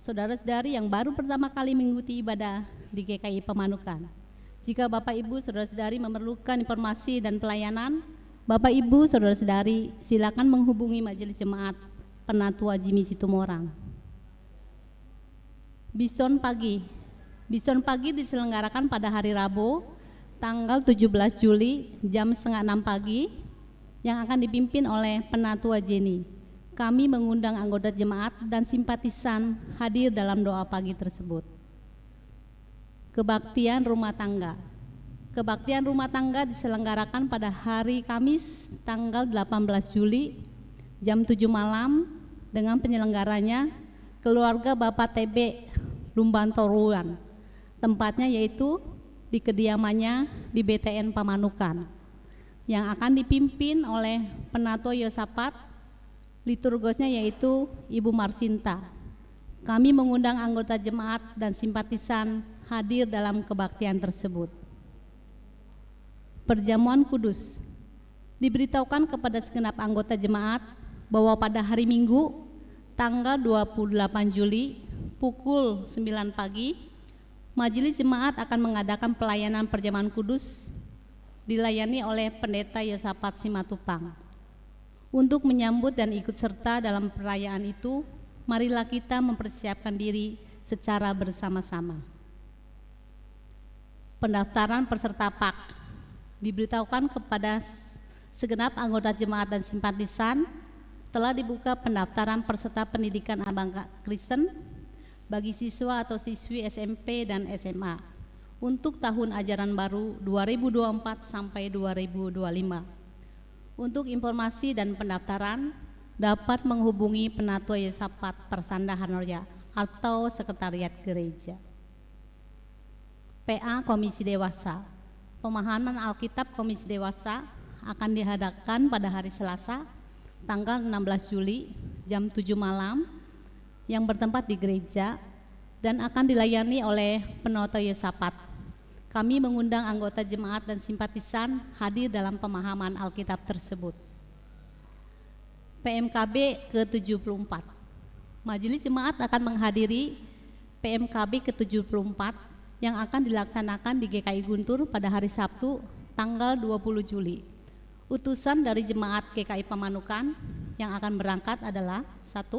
saudara-saudari yang baru pertama kali mengikuti ibadah di GKI Pemanukan. Jika Bapak Ibu saudara-saudari memerlukan informasi dan pelayanan, Bapak Ibu saudara-saudari silakan menghubungi Majelis Jemaat Penatua Jimmy Situmorang. Bison pagi diselenggarakan pada hari Rabu tanggal 17 Juli jam 5:30 pagi yang akan dipimpin oleh Penatua Jenny. Kami mengundang anggota jemaat dan simpatisan hadir dalam doa pagi tersebut. Kebaktian rumah tangga. Kebaktian rumah tangga diselenggarakan pada hari Kamis tanggal 18 Juli jam 7 malam dengan penyelenggaranya keluarga Bapak TB Lumbantoruan. Tempatnya yaitu di kediamannya di BTN Pamanukan yang akan dipimpin oleh Penatua Yosafat, liturgosnya yaitu Ibu Marsinta. Kami mengundang anggota jemaat dan simpatisan hadir dalam kebaktian tersebut. Perjamuan kudus. Diberitahukan kepada segenap anggota jemaat bahwa pada hari Minggu tanggal 28 Juli pukul 9 pagi Majelis Jemaat akan mengadakan pelayanan perjamuan kudus dilayani oleh Pendeta Yosafat Simatupang. Untuk menyambut dan ikut serta dalam perayaan itu, marilah kita mempersiapkan diri secara bersama-sama. Pendaftaran peserta PAK. Diberitahukan kepada segenap anggota jemaat dan simpatisan telah dibuka pendaftaran peserta pendidikan Abang Kristen bagi siswa atau siswi SMP dan SMA untuk tahun ajaran baru 2024 sampai 2025. Untuk informasi dan pendaftaran dapat menghubungi Penatua Yosafat Persanda Hanoria atau Sekretariat Gereja. PA Komisi Dewasa. Pemahaman Alkitab Komisi Dewasa akan diadakan pada hari Selasa tanggal 16 Juli jam 7 malam yang bertempat di gereja dan akan dilayani oleh Penatua Yosafat. Kami mengundang anggota jemaat dan simpatisan hadir dalam pemahaman Alkitab tersebut. PMKB ke-74. Majelis Jemaat akan menghadiri PMKB ke-74 yang akan dilaksanakan di GKI Guntur pada hari Sabtu tanggal 20 Juli. Utusan dari Jemaat GKI Pamanukan yang akan berangkat adalah 1.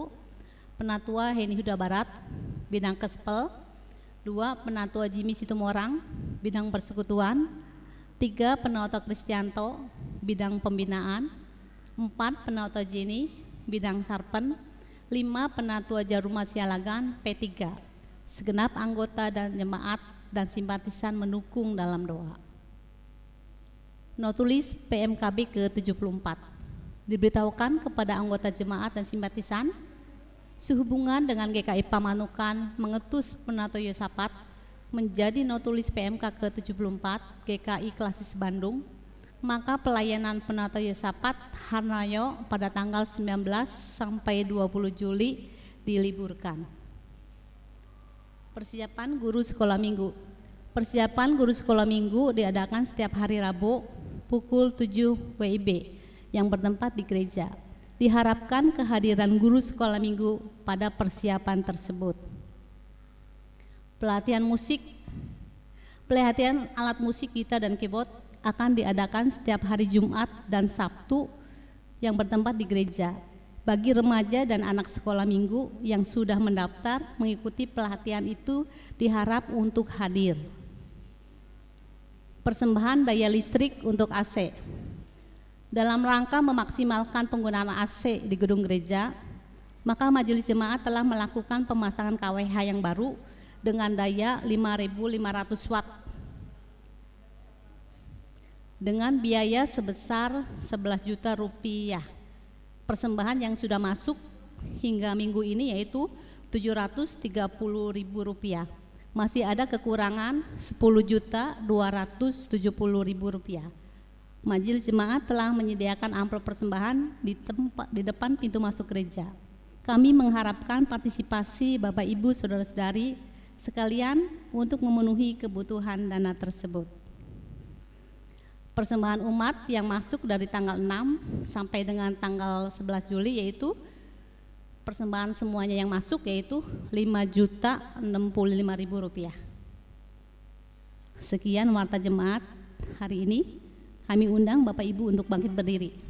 Penatua Heni Huda Barat, bidang Kespel. 2. Penatua Jimmy Situmorang, bidang persekutuan. 3. Penatua Kristianto, bidang pembinaan. 4. Penatua Jenny, bidang sarpen. 5. Penatua Jaruma Sialagan, P3. Segenap anggota dan jemaat dan simpatisan mendukung dalam doa. Notulis PMKB ke-74. Diberitahukan kepada anggota jemaat dan simpatisan sehubungan dengan GKI Pamanukan mengutus Penatua Yosafat menjadi notulis PMK ke-74 GKI Klasis Bandung, maka pelayanan Penatua Yosafat Harnayo pada tanggal 19 sampai 20 Juli diliburkan. Persiapan guru sekolah minggu. Persiapan guru sekolah minggu diadakan setiap hari Rabu pukul 7 WIB yang bertempat di gereja. Diharapkan kehadiran guru sekolah minggu pada persiapan tersebut. Pelatihan musik. Pelatihan alat musik gitar dan keyboard akan diadakan setiap hari Jumat dan Sabtu yang bertempat di gereja. Bagi remaja dan anak sekolah minggu yang sudah mendaftar mengikuti pelatihan itu diharap untuk hadir. Persembahan daya listrik untuk AC. Dalam rangka memaksimalkan penggunaan AC di gedung gereja, maka Majelis Jemaat telah melakukan pemasangan KWH yang baru dengan daya 5.500 watt dengan biaya sebesar 11 juta rupiah. Persembahan yang sudah masuk hingga minggu ini yaitu 730.000 rupiah. Masih ada kekurangan 10.270.000 rupiah. Majelis Jemaat telah menyediakan amplop persembahan di depan pintu masuk gereja. Kami mengharapkan partisipasi Bapak Ibu Saudara-saudari sekalian untuk memenuhi kebutuhan dana tersebut. Persembahan umat yang masuk dari tanggal 6 sampai dengan tanggal 11 Juli yaitu persembahan semuanya yang masuk yaitu Rp5.065.000. Sekian warta jemaat hari ini. Kami undang Bapak Ibu untuk bangkit berdiri.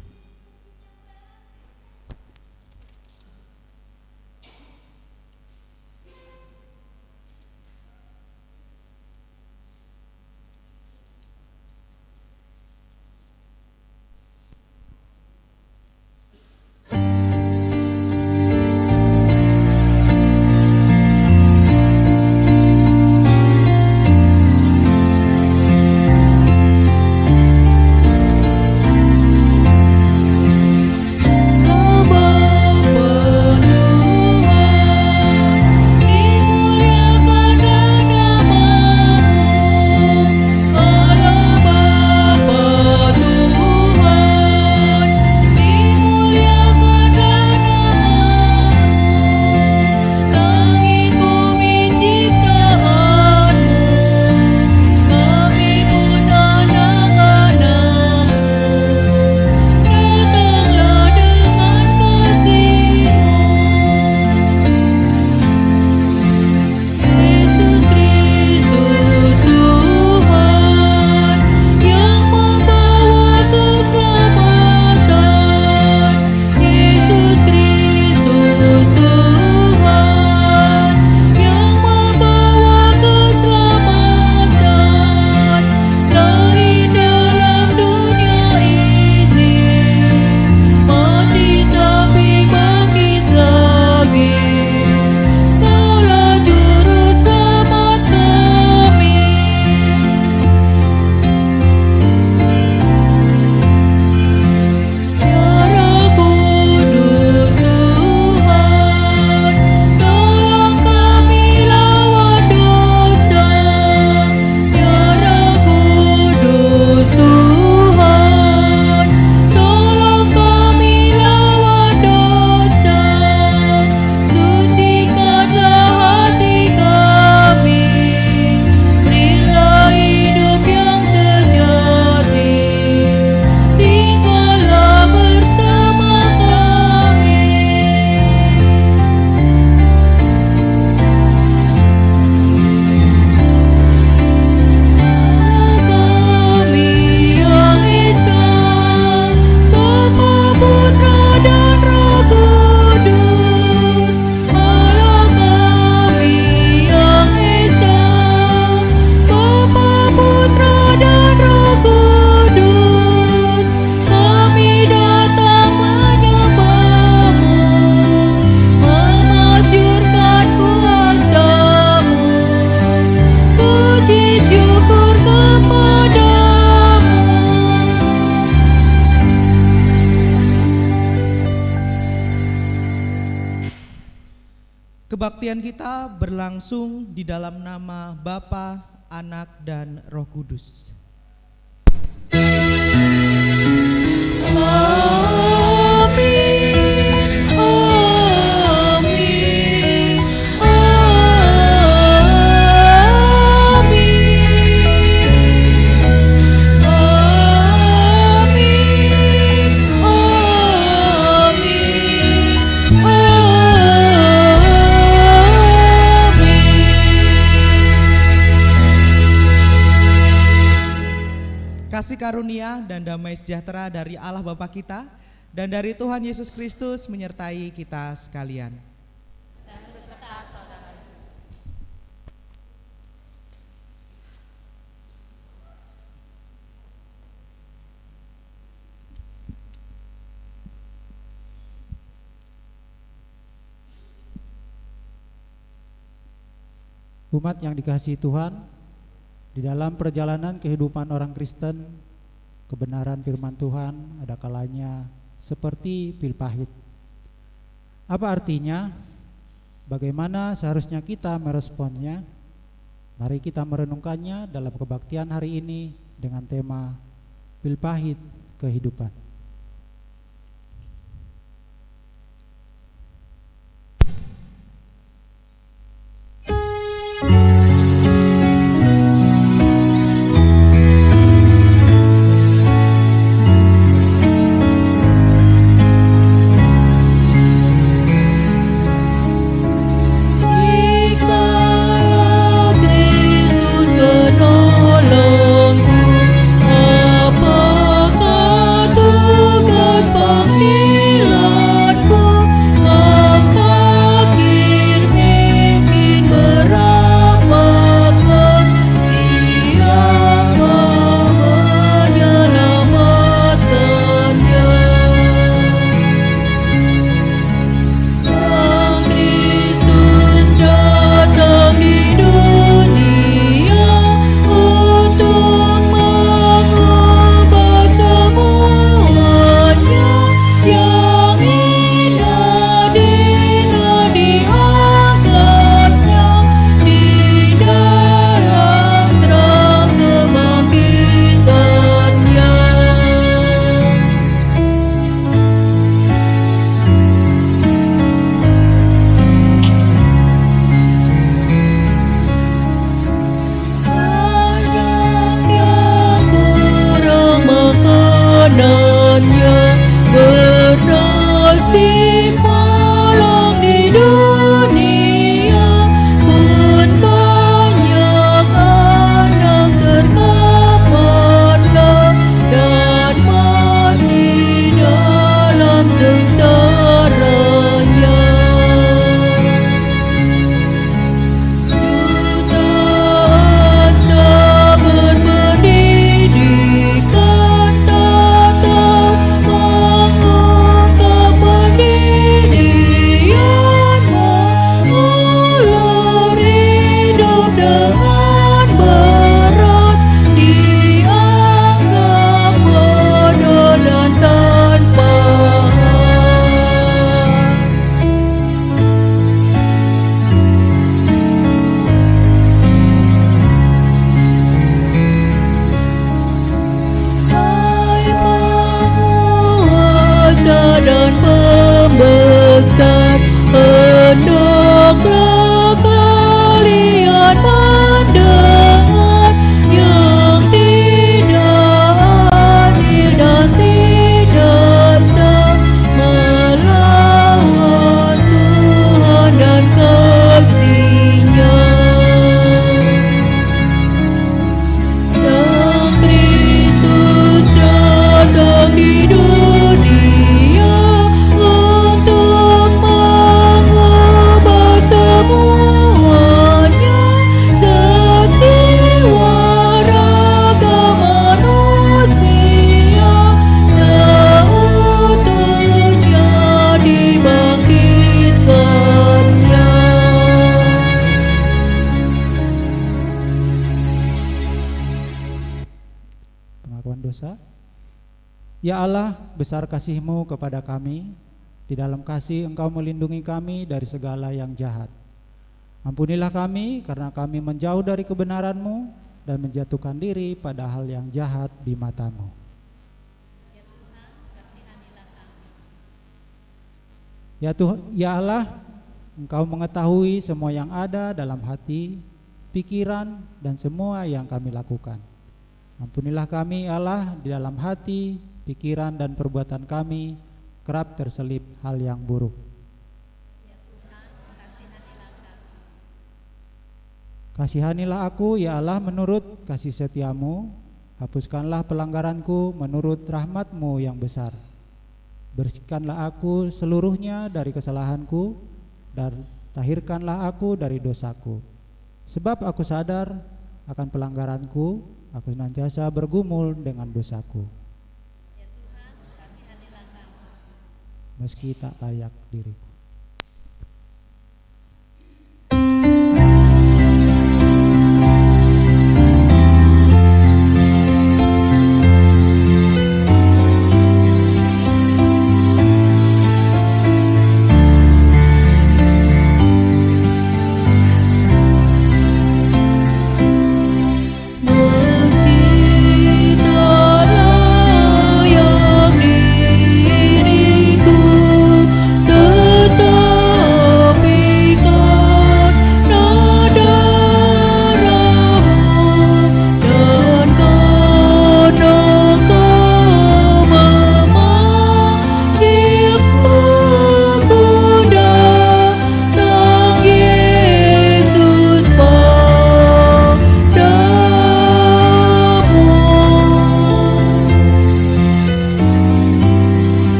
Kebaktian kita berlangsung di dalam nama Bapa, Anak, dan Roh Kudus. Kasih karunia dan damai sejahtera dari Allah Bapa kita dan dari Tuhan Yesus Kristus menyertai kita sekalian. Dan beserta saudara. Umat yang dikasihi Tuhan, di dalam perjalanan kehidupan orang Kristen, kebenaran firman Tuhan ada kalanya seperti pil pahit. Apa artinya? Bagaimana seharusnya kita meresponnya? Mari kita merenungkannya dalam kebaktian hari ini dengan tema pil pahit kehidupan. dosa. Ya Allah, besar kasih-Mu kepada kami. Di dalam kasih Engkau melindungi kami dari segala yang jahat. Ampunilah kami karena kami menjauh dari kebenaran-Mu dan menjatuhkan diri pada hal yang jahat di mata-Mu. Ya Allah, Engkau mengetahui semua yang ada dalam hati, pikiran, dan semua yang kami lakukan. Ampunilah kami Allah di dalam hati, pikiran, dan perbuatan kami kerap terselip hal yang buruk. Ya Tuhan, kasihanilah kami. Kasihanilah aku ya Allah menurut kasih setia-Mu. Hapuskanlah pelanggaranku menurut rahmat-Mu yang besar. Bersihkanlah aku seluruhnya dari kesalahanku dan tahirkanlah aku dari dosaku. Sebab aku sadar akan pelanggaranku, aku senantiasa bergumul dengan dosaku. Ya Tuhan, kasihanilah kami. Meski tak layak diriku.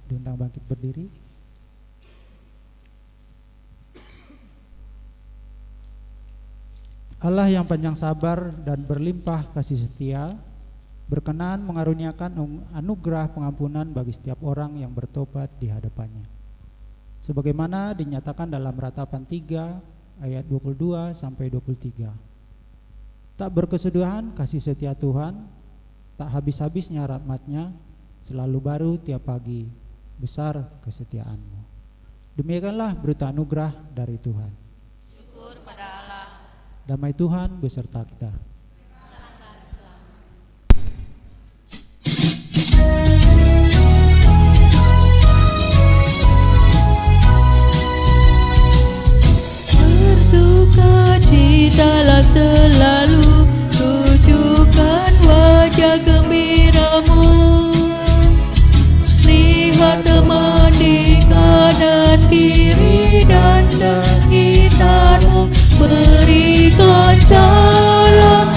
Diundang bangkit berdiri. Allah yang panjang sabar dan berlimpah kasih setia, berkenan mengaruniakan anugerah pengampunan bagi setiap orang yang bertobat di hadapannya. Sebagaimana dinyatakan dalam Ratapan 3 ayat 22 sampai 23. Tak berkesudahan kasih setia Tuhan, tak habis-habisnya rahmat-Nya, selalu baru tiap pagi, besar kesetiaan-Mu. Demikianlah berita anugerah dari Tuhan. Syukur pada Allah. Damai Tuhan beserta kita. Bersukacitalah selalu, tunjukkan wajah gembira-Mu. Lihat teman di kanan kiri dan sekitar-Mu, berikan salam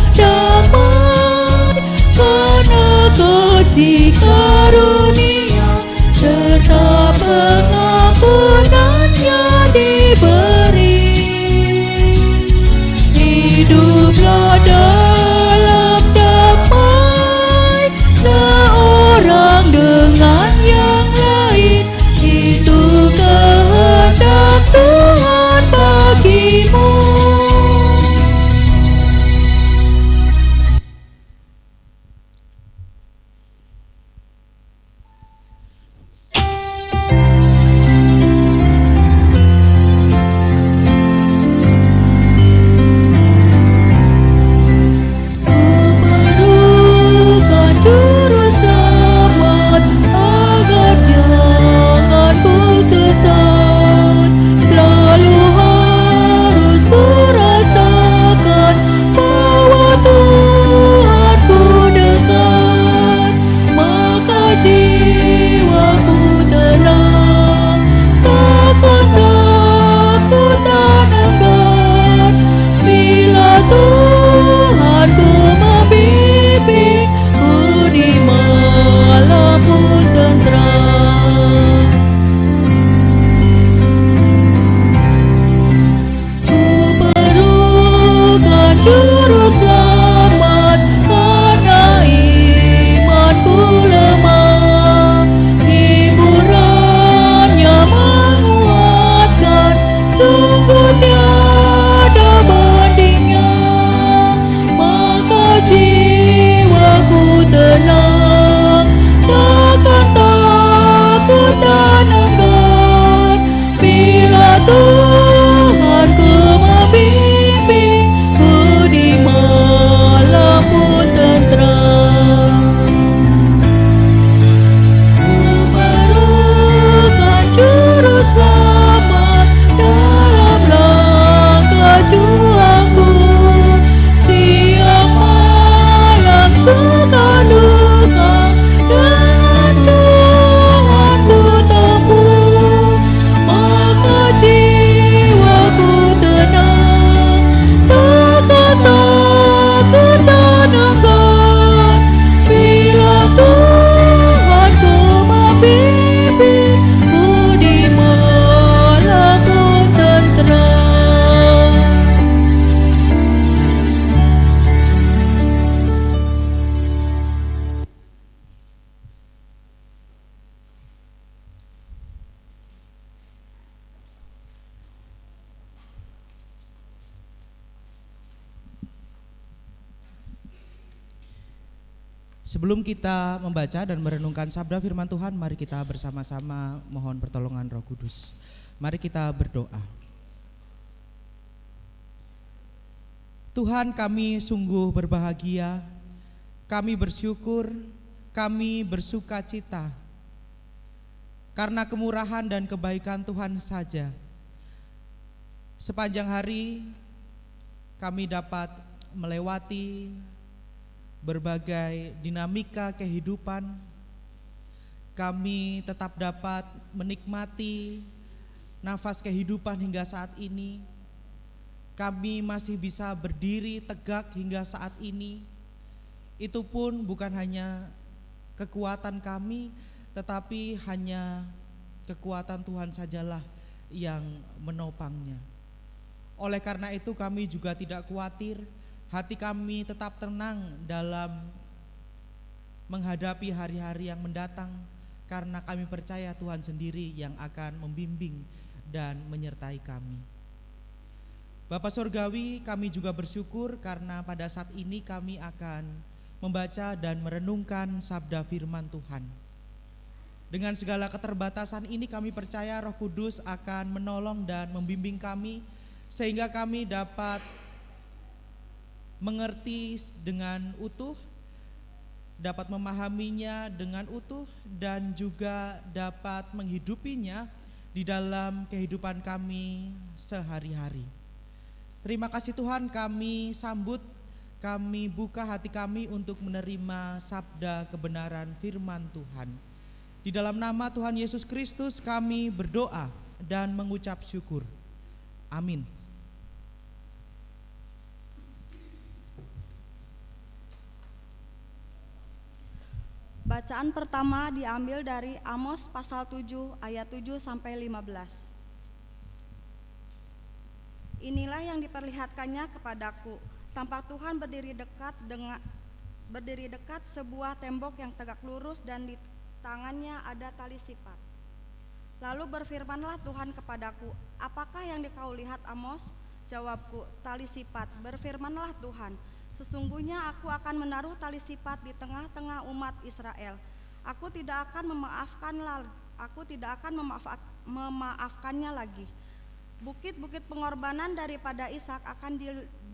Sebelum kita membaca dan merenungkan sabda firman Tuhan, mari kita bersama-sama mohon pertolongan Roh Kudus. Mari kita berdoa. Tuhan, kami sungguh berbahagia, kami bersyukur, kami bersuka cita karena kemurahan dan kebaikan Tuhan saja. Sepanjang hari kami dapat melewati berbagai dinamika kehidupan. Kami tetap dapat menikmati nafas kehidupan hingga saat ini. Kami masih bisa berdiri tegak hingga saat ini. Itu pun bukan hanya kekuatan kami, tetapi hanya kekuatan Tuhan sajalah yang menopangnya. Oleh karena itu kami juga tidak khawatir, hati kami tetap tenang dalam menghadapi hari-hari yang mendatang, karena kami percaya Tuhan sendiri yang akan membimbing dan menyertai kami. Bapa Surgawi, kami juga bersyukur karena pada saat ini kami akan membaca dan merenungkan sabda firman Tuhan. Dengan segala keterbatasan ini kami percaya Roh Kudus akan menolong dan membimbing kami sehingga kami dapat mengerti dengan utuh, dapat memahaminya dengan utuh, dan juga dapat menghidupinya di dalam kehidupan kami sehari-hari. Terima kasih Tuhan, kami sambut, kami buka hati kami untuk menerima sabda kebenaran firman Tuhan. Di dalam nama Tuhan Yesus Kristus kami berdoa dan mengucap syukur. Amin. Bacaan pertama diambil dari Amos pasal 7 ayat 7 sampai 15. Inilah yang diperlihatkannya kepadaku, tampak Tuhan berdiri dekat sebuah tembok yang tegak lurus dan di tangannya ada tali sipat. Lalu berfirmanlah Tuhan kepadaku, apakah yang kau lihat Amos? Jawabku, tali sipat. Berfirmanlah Tuhan, sesungguhnya aku akan menaruh tali sipat di tengah-tengah umat Israel. Aku tidak akan memaafkannya lagi. Bukit-bukit pengorbanan daripada Ishak akan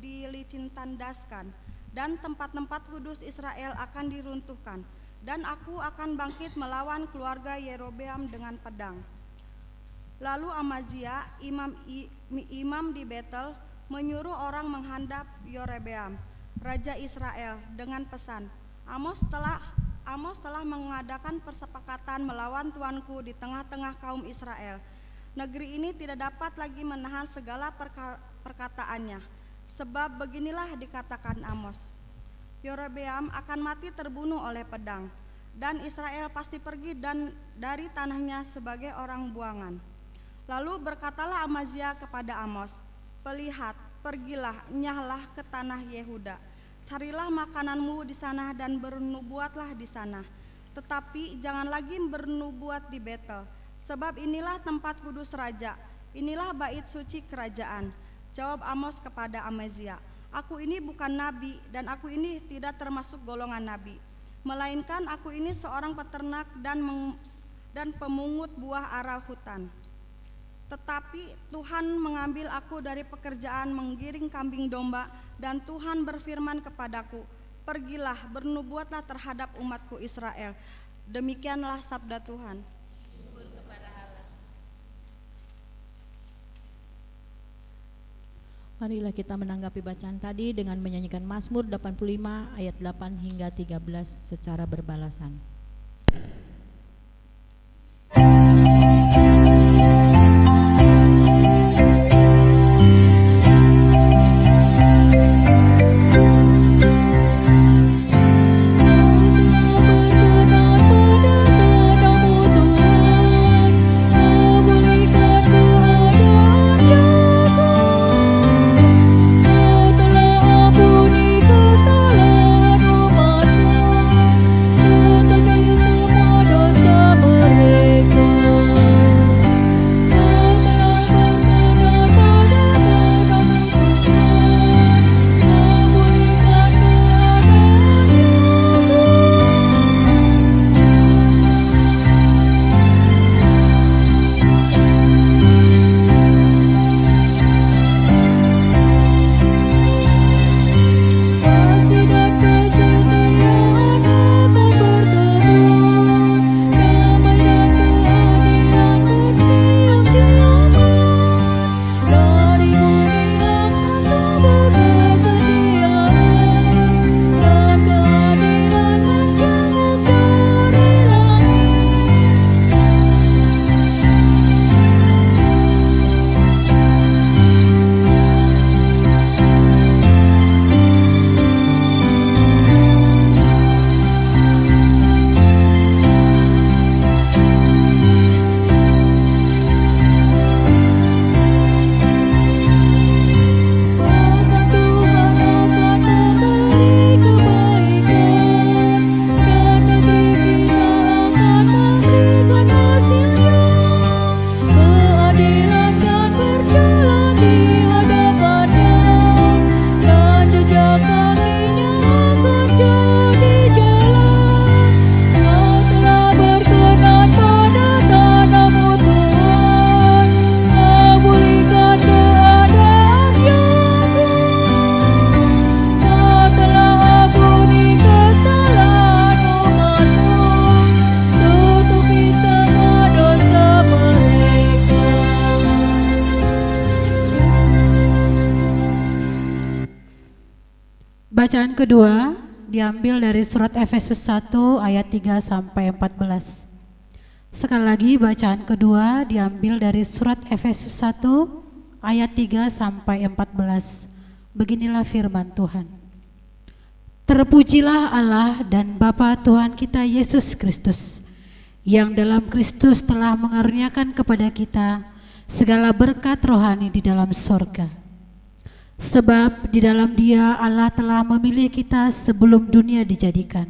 dilicintandaskan, dan tempat-tempat kudus Israel akan diruntuhkan. Dan aku akan bangkit melawan keluarga Yerobeam dengan pedang. Lalu Amazia, imam di Betel, menyuruh orang menghadap Yerobeam, raja Israel, dengan pesan, Amos telah mengadakan persepakatan melawan tuanku di tengah-tengah kaum Israel. Negeri ini tidak dapat lagi menahan segala perkataannya, sebab beginilah dikatakan Amos, Yerobeam akan mati terbunuh oleh pedang, dan Israel pasti pergi dari tanahnya sebagai orang buangan. Lalu berkatalah Amazia kepada Amos, pergilah, nyahlah ke tanah Yehuda, carilah makananmu di sana dan bernubuatlah di sana. Tetapi jangan lagi bernubuat di Betel, sebab inilah tempat kudus raja, inilah bait suci kerajaan. Jawab Amos kepada Amazia, aku ini bukan nabi dan aku ini tidak termasuk golongan nabi, melainkan aku ini seorang peternak dan pemungut buah ara hutan. Tetapi Tuhan mengambil aku dari pekerjaan menggiring kambing domba, dan Tuhan berfirman kepadaku, pergilah, bernubuatlah terhadap umatku Israel. Demikianlah sabda Tuhan. Marilah kita menanggapi bacaan tadi dengan menyanyikan Mazmur 85 ayat 8 hingga 13 secara berbalasan. Kesalahan umatmu, Bacaan kedua diambil dari surat Efesus 1 ayat 3 sampai 14. Sekali lagi bacaan kedua diambil dari surat Efesus 1 ayat 3 sampai 14. Beginilah firman Tuhan. Terpujilah Allah dan Bapa Tuhan kita Yesus Kristus, yang dalam Kristus telah mengaruniakan kepada kita segala berkat rohani di dalam sorga. Sebab di dalam Dia Allah telah memilih kita sebelum dunia dijadikan,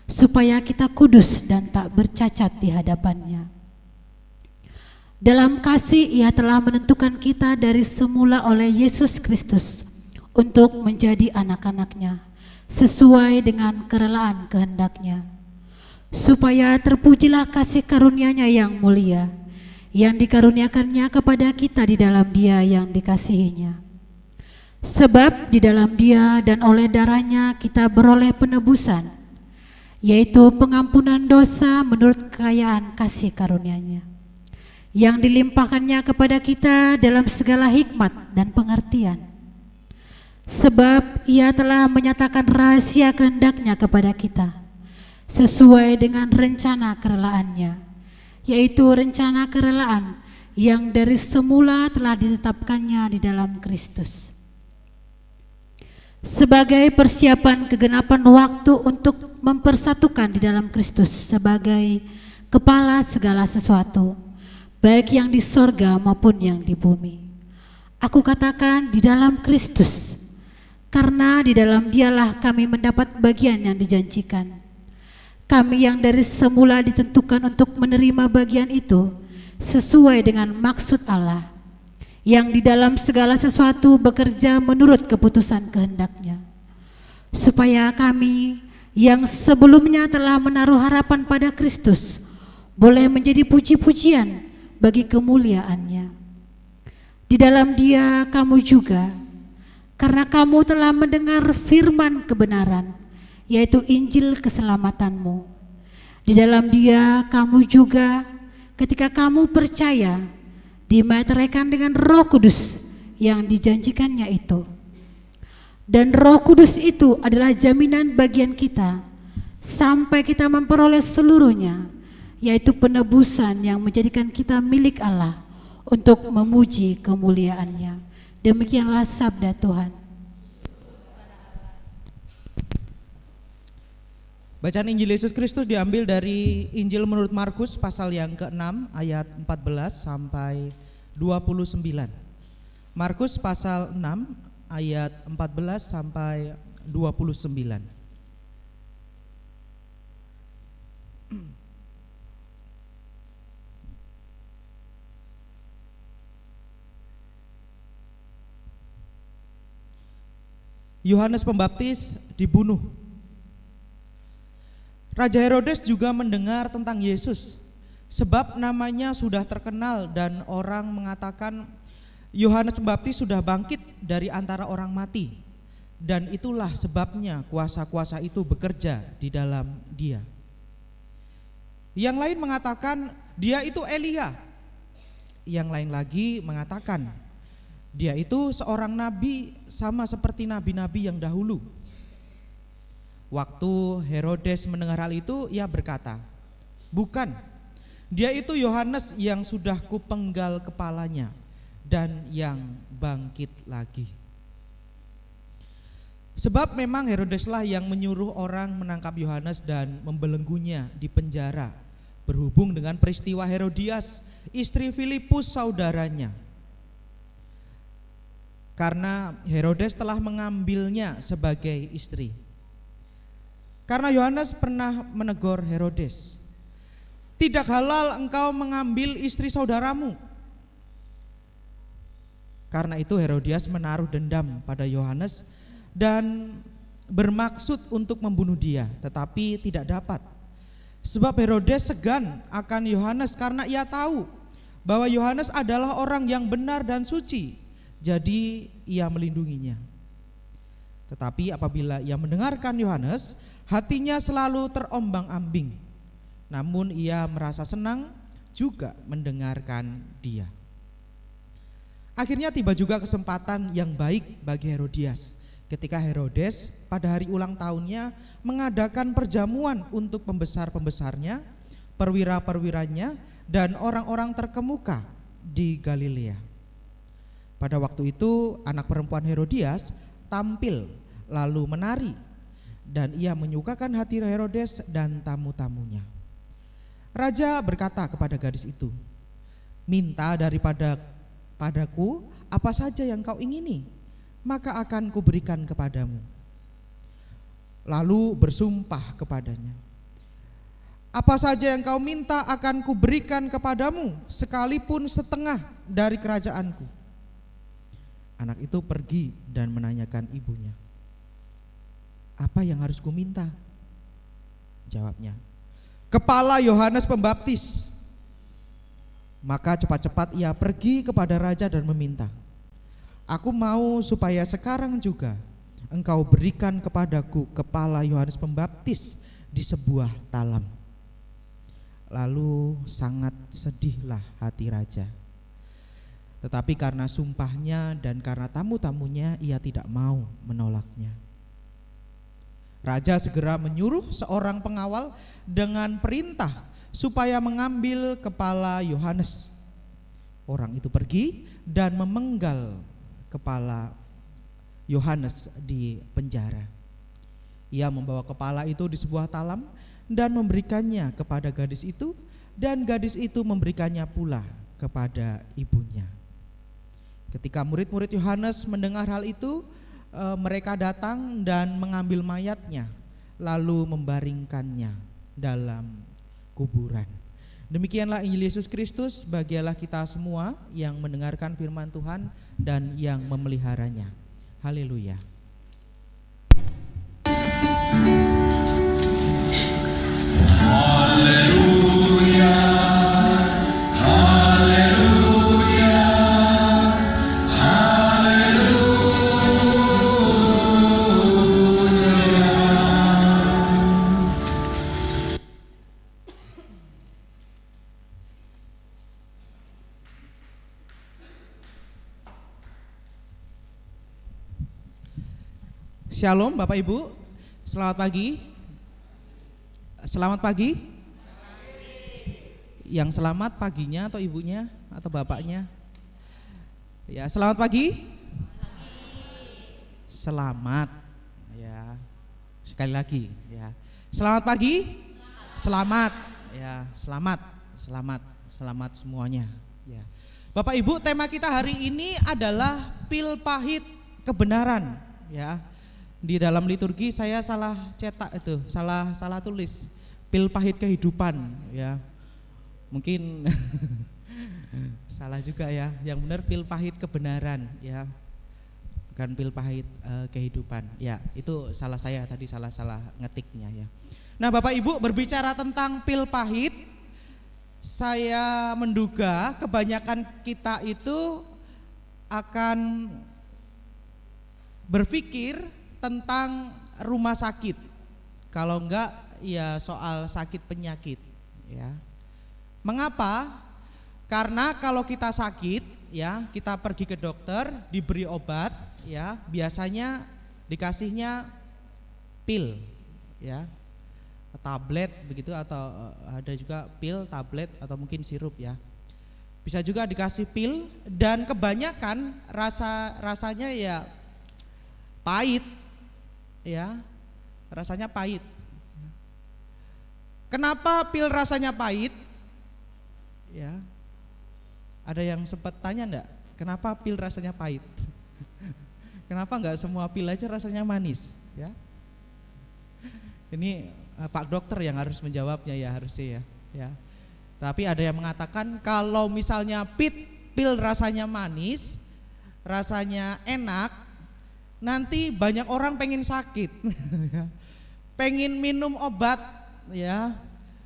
supaya kita kudus dan tak bercacat di hadapan-Nya. Dalam kasih Ia telah menentukan kita dari semula oleh Yesus Kristus untuk menjadi anak-anak-Nya, sesuai dengan kerelaan kehendak-Nya, supaya terpujilah kasih karunia-Nya yang mulia, yang dikaruniakannya kepada kita di dalam Dia yang dikasihinya. Sebab di dalam Dia dan oleh darah-Nya kita beroleh penebusan, yaitu pengampunan dosa menurut kekayaan kasih karunia-Nya, yang dilimpahkannya kepada kita dalam segala hikmat dan pengertian. Sebab Ia telah menyatakan rahasia kehendak-Nya kepada kita, sesuai dengan rencana kerelaannya, yaitu rencana kerelaan yang dari semula telah ditetapkannya di dalam Kristus, sebagai persiapan kegenapan waktu untuk mempersatukan di dalam Kristus sebagai kepala segala sesuatu, baik yang di sorga maupun yang di bumi. Aku katakan di dalam Kristus, karena di dalam Dialah kami mendapat bagian yang dijanjikan. Kami yang dari semula ditentukan untuk menerima bagian itu sesuai dengan maksud Allah, yang di dalam segala sesuatu bekerja menurut keputusan kehendak-Nya, supaya kami yang sebelumnya telah menaruh harapan pada Kristus boleh menjadi puji-pujian bagi kemuliaan-Nya. Di dalam Dia kamu juga, karena kamu telah mendengar firman kebenaran, yaitu Injil keselamatanmu. Di dalam Dia kamu juga, ketika kamu percaya, dimeteraikan dengan Roh Kudus yang dijanjikannya itu. Dan Roh Kudus itu adalah jaminan bagian kita sampai kita memperoleh seluruhnya, yaitu penebusan yang menjadikan kita milik Allah untuk memuji kemuliaan-Nya. Demikianlah sabda Tuhan. Bacaan Injil Yesus Kristus diambil dari Injil menurut Markus pasal yang ke-6 ayat 14 sampai 29. Markus pasal 6 ayat 14 sampai 29. Yohanes Pembaptis dibunuh. Raja Herodes juga mendengar tentang Yesus, sebab namanya sudah terkenal dan orang mengatakan Yohanes Pembaptis sudah bangkit dari antara orang mati, dan itulah sebabnya kuasa-kuasa itu bekerja di dalam Dia. Yang lain mengatakan Dia itu Elia, yang lain lagi mengatakan Dia itu seorang nabi sama seperti nabi-nabi yang dahulu. Waktu Herodes mendengar hal itu, ia berkata, "Bukan, Dia itu Yohanes yang sudah kupenggal kepalanya dan yang bangkit lagi." Sebab memang Herodeslah yang menyuruh orang menangkap Yohanes dan membelenggunya di penjara berhubung dengan peristiwa Herodias, istri Filipus saudaranya. Karena Herodes telah mengambilnya sebagai istri. Karena Yohanes pernah menegur Herodes, "Tidak halal engkau mengambil istri saudaramu." Karena itu Herodias menaruh dendam pada Yohanes dan bermaksud untuk membunuh dia, tetapi tidak dapat. Sebab Herodes segan akan Yohanes karena ia tahu bahwa Yohanes adalah orang yang benar dan suci, jadi ia melindunginya. Tetapi apabila ia mendengarkan Yohanes, hatinya selalu terombang-ambing, namun ia merasa senang juga mendengarkan dia. Akhirnya tiba juga kesempatan yang baik bagi Herodias, ketika Herodes pada hari ulang tahunnya mengadakan perjamuan untuk pembesar-pembesarnya, perwira-perwiranya, dan orang-orang terkemuka di Galilea. Pada waktu itu anak perempuan Herodias tampil lalu menari, dan ia menyukakan hati Herodes dan tamu-tamunya. Raja berkata kepada gadis itu, "Minta padaku apa saja yang kau ingini, maka akan kuberikan kepadamu." Lalu bersumpah kepadanya, "Apa saja yang kau minta akan kuberikan kepadamu, sekalipun setengah dari kerajaanku." Anak itu pergi dan menanyakan ibunya, "Apa yang harus kuminta?" Jawabnya, "Kepala Yohanes Pembaptis." Maka cepat-cepat ia pergi kepada raja dan meminta, "Aku mau supaya sekarang juga engkau berikan kepadaku kepala Yohanes Pembaptis di sebuah talam." Lalu sangat sedihlah hati raja. Tetapi karena sumpahnya dan karena tamu-tamunya, ia tidak mau menolaknya. Raja segera menyuruh seorang pengawal dengan perintah supaya mengambil kepala Yohanes. Orang itu pergi dan memenggal kepala Yohanes di penjara. Ia membawa kepala itu di sebuah talam dan memberikannya kepada gadis itu, dan gadis itu memberikannya pula kepada ibunya. Ketika murid-murid Yohanes mendengar hal itu, mereka datang dan mengambil mayatnya lalu membaringkannya dalam kuburan. Demikianlah Injil Yesus Kristus. Bahagialah kita semua yang mendengarkan firman Tuhan dan yang memeliharanya. Haleluya. Shalom Bapak Ibu, selamat pagi. Selamat pagi. Yang selamat paginya atau ibunya atau bapaknya? Ya, selamat pagi. Selamat. Ya. Sekali lagi ya. Selamat pagi. Selamat. Ya, selamat. Selamat semuanya. Ya. Bapak Ibu, tema kita hari ini adalah pil pahit kebenaran, ya. Di dalam liturgi saya salah cetak itu, salah tulis pil pahit kehidupan, ya. Mungkin salah juga ya. Yang benar pil pahit kebenaran, ya. Bukan pil pahit kehidupan. Ya, itu salah saya tadi, salah ngetiknya ya. Nah, Bapak Ibu, berbicara tentang pil pahit, saya menduga kebanyakan kita itu akan berpikir tentang rumah sakit. Kalau enggak ya soal sakit penyakit, ya. Mengapa? Karena kalau kita sakit, ya, kita pergi ke dokter, diberi obat, ya, biasanya dikasihnya pil, ya. Tablet begitu, atau ada juga pil, tablet, atau mungkin sirup, ya. Bisa juga dikasih pil, dan kebanyakan rasanya ya pahit, ya, rasanya pahit. Kenapa pil rasanya pahit? Ya, ada yang sempat tanya enggak? Kenapa pil rasanya pahit? Kenapa enggak semua pil aja rasanya manis? Ya, ini Pak Dokter yang harus menjawabnya ya, harusnya ya. Ya. Tapi ada yang mengatakan kalau misalnya pil rasanya manis, rasanya enak, nanti banyak orang pengen sakit, pengen minum obat, ya.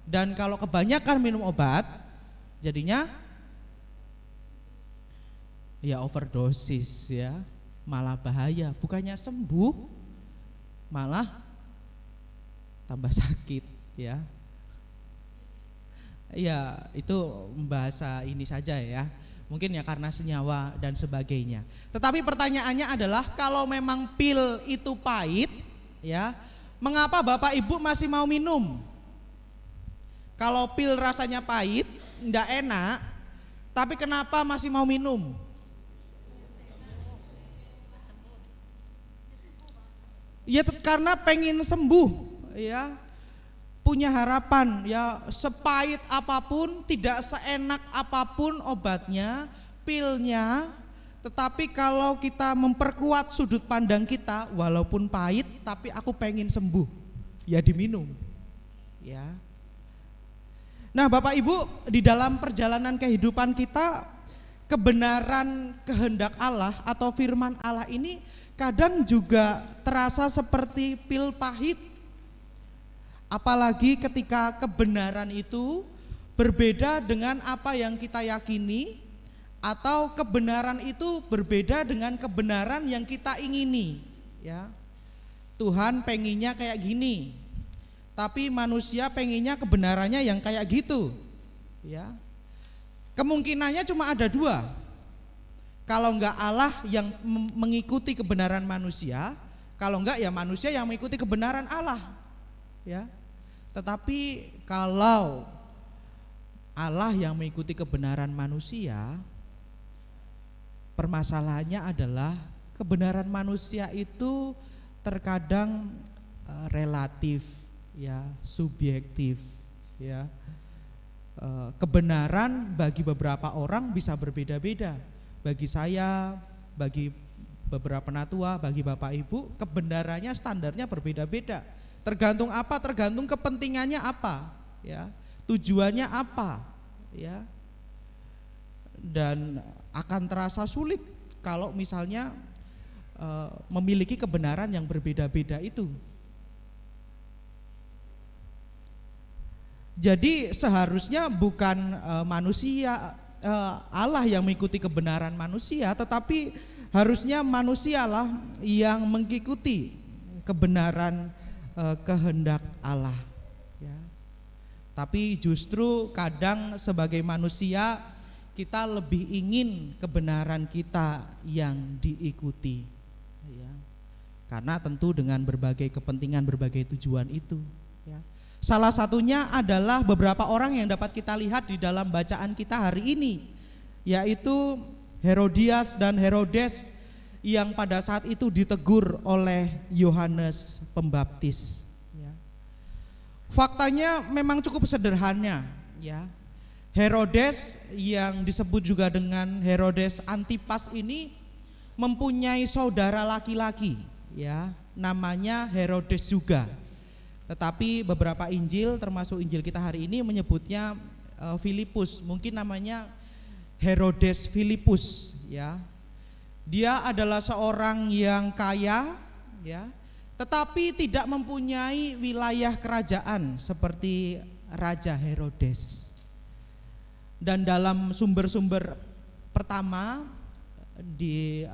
Dan kalau kebanyakan minum obat, jadinya ya overdosis, ya, malah bahaya. Bukannya sembuh, malah tambah sakit, ya. Ya, itu bahasa ini saja ya, Mungkin ya karena senyawa dan sebagainya. Tetapi pertanyaannya adalah kalau memang pil itu pahit, ya, mengapa Bapak Ibu masih mau minum? Kalau pil rasanya pahit, enggak enak, tapi kenapa masih mau minum? Ya karena pengen sembuh, ya. Punya harapan, ya, sepahit apapun, tidak seenak apapun obatnya, pilnya, tetapi kalau kita memperkuat sudut pandang kita, walaupun pahit tapi aku pengen sembuh, ya diminum, ya. Nah, Bapak Ibu, di dalam perjalanan kehidupan kita, kebenaran kehendak Allah atau firman Allah ini kadang juga terasa seperti pil pahit. Apalagi ketika kebenaran itu berbeda dengan apa yang kita yakini, atau kebenaran itu berbeda dengan kebenaran yang kita ingini, ya. Tuhan pengennya kayak gini, tapi manusia pengennya kebenarannya yang kayak gitu, ya. Kemungkinannya cuma ada dua. Kalau enggak Allah yang mengikuti kebenaran manusia, kalau enggak ya manusia yang mengikuti kebenaran Allah, ya. Tetapi kalau Allah yang mengikuti kebenaran manusia, permasalahannya adalah kebenaran manusia itu terkadang relatif, ya, subjektif, ya. Kebenaran bagi beberapa orang bisa berbeda-beda. Bagi saya, bagi beberapa penatua, bagi Bapak Ibu, kebenarannya standarnya berbeda-beda. Tergantung apa? Tergantung kepentingannya apa, ya, tujuannya apa, ya. Dan akan terasa sulit kalau misalnya memiliki kebenaran yang berbeda-beda itu. Jadi seharusnya bukan manusia, Allah yang mengikuti kebenaran manusia, tetapi harusnya manusialah yang mengikuti kebenaran kehendak Allah, ya. Tapi justru kadang sebagai manusia kita lebih ingin kebenaran kita yang diikuti, ya. Karena tentu dengan berbagai kepentingan, berbagai tujuan itu, ya. Salah satunya adalah beberapa orang yang dapat kita lihat di dalam bacaan kita hari ini, yaitu Herodias dan Herodes yang pada saat itu ditegur oleh Yohanes Pembaptis, ya. Faktanya memang cukup sederhana, ya. Herodes yang disebut juga dengan Herodes Antipas ini mempunyai saudara laki-laki, ya, namanya Herodes juga. Tetapi beberapa Injil, termasuk Injil kita hari ini, menyebutnya Filipus, mungkin namanya Herodes Filipus, ya. Dia adalah seorang yang kaya, ya, tetapi tidak mempunyai wilayah kerajaan seperti Raja Herodes. Dan dalam sumber-sumber pertama di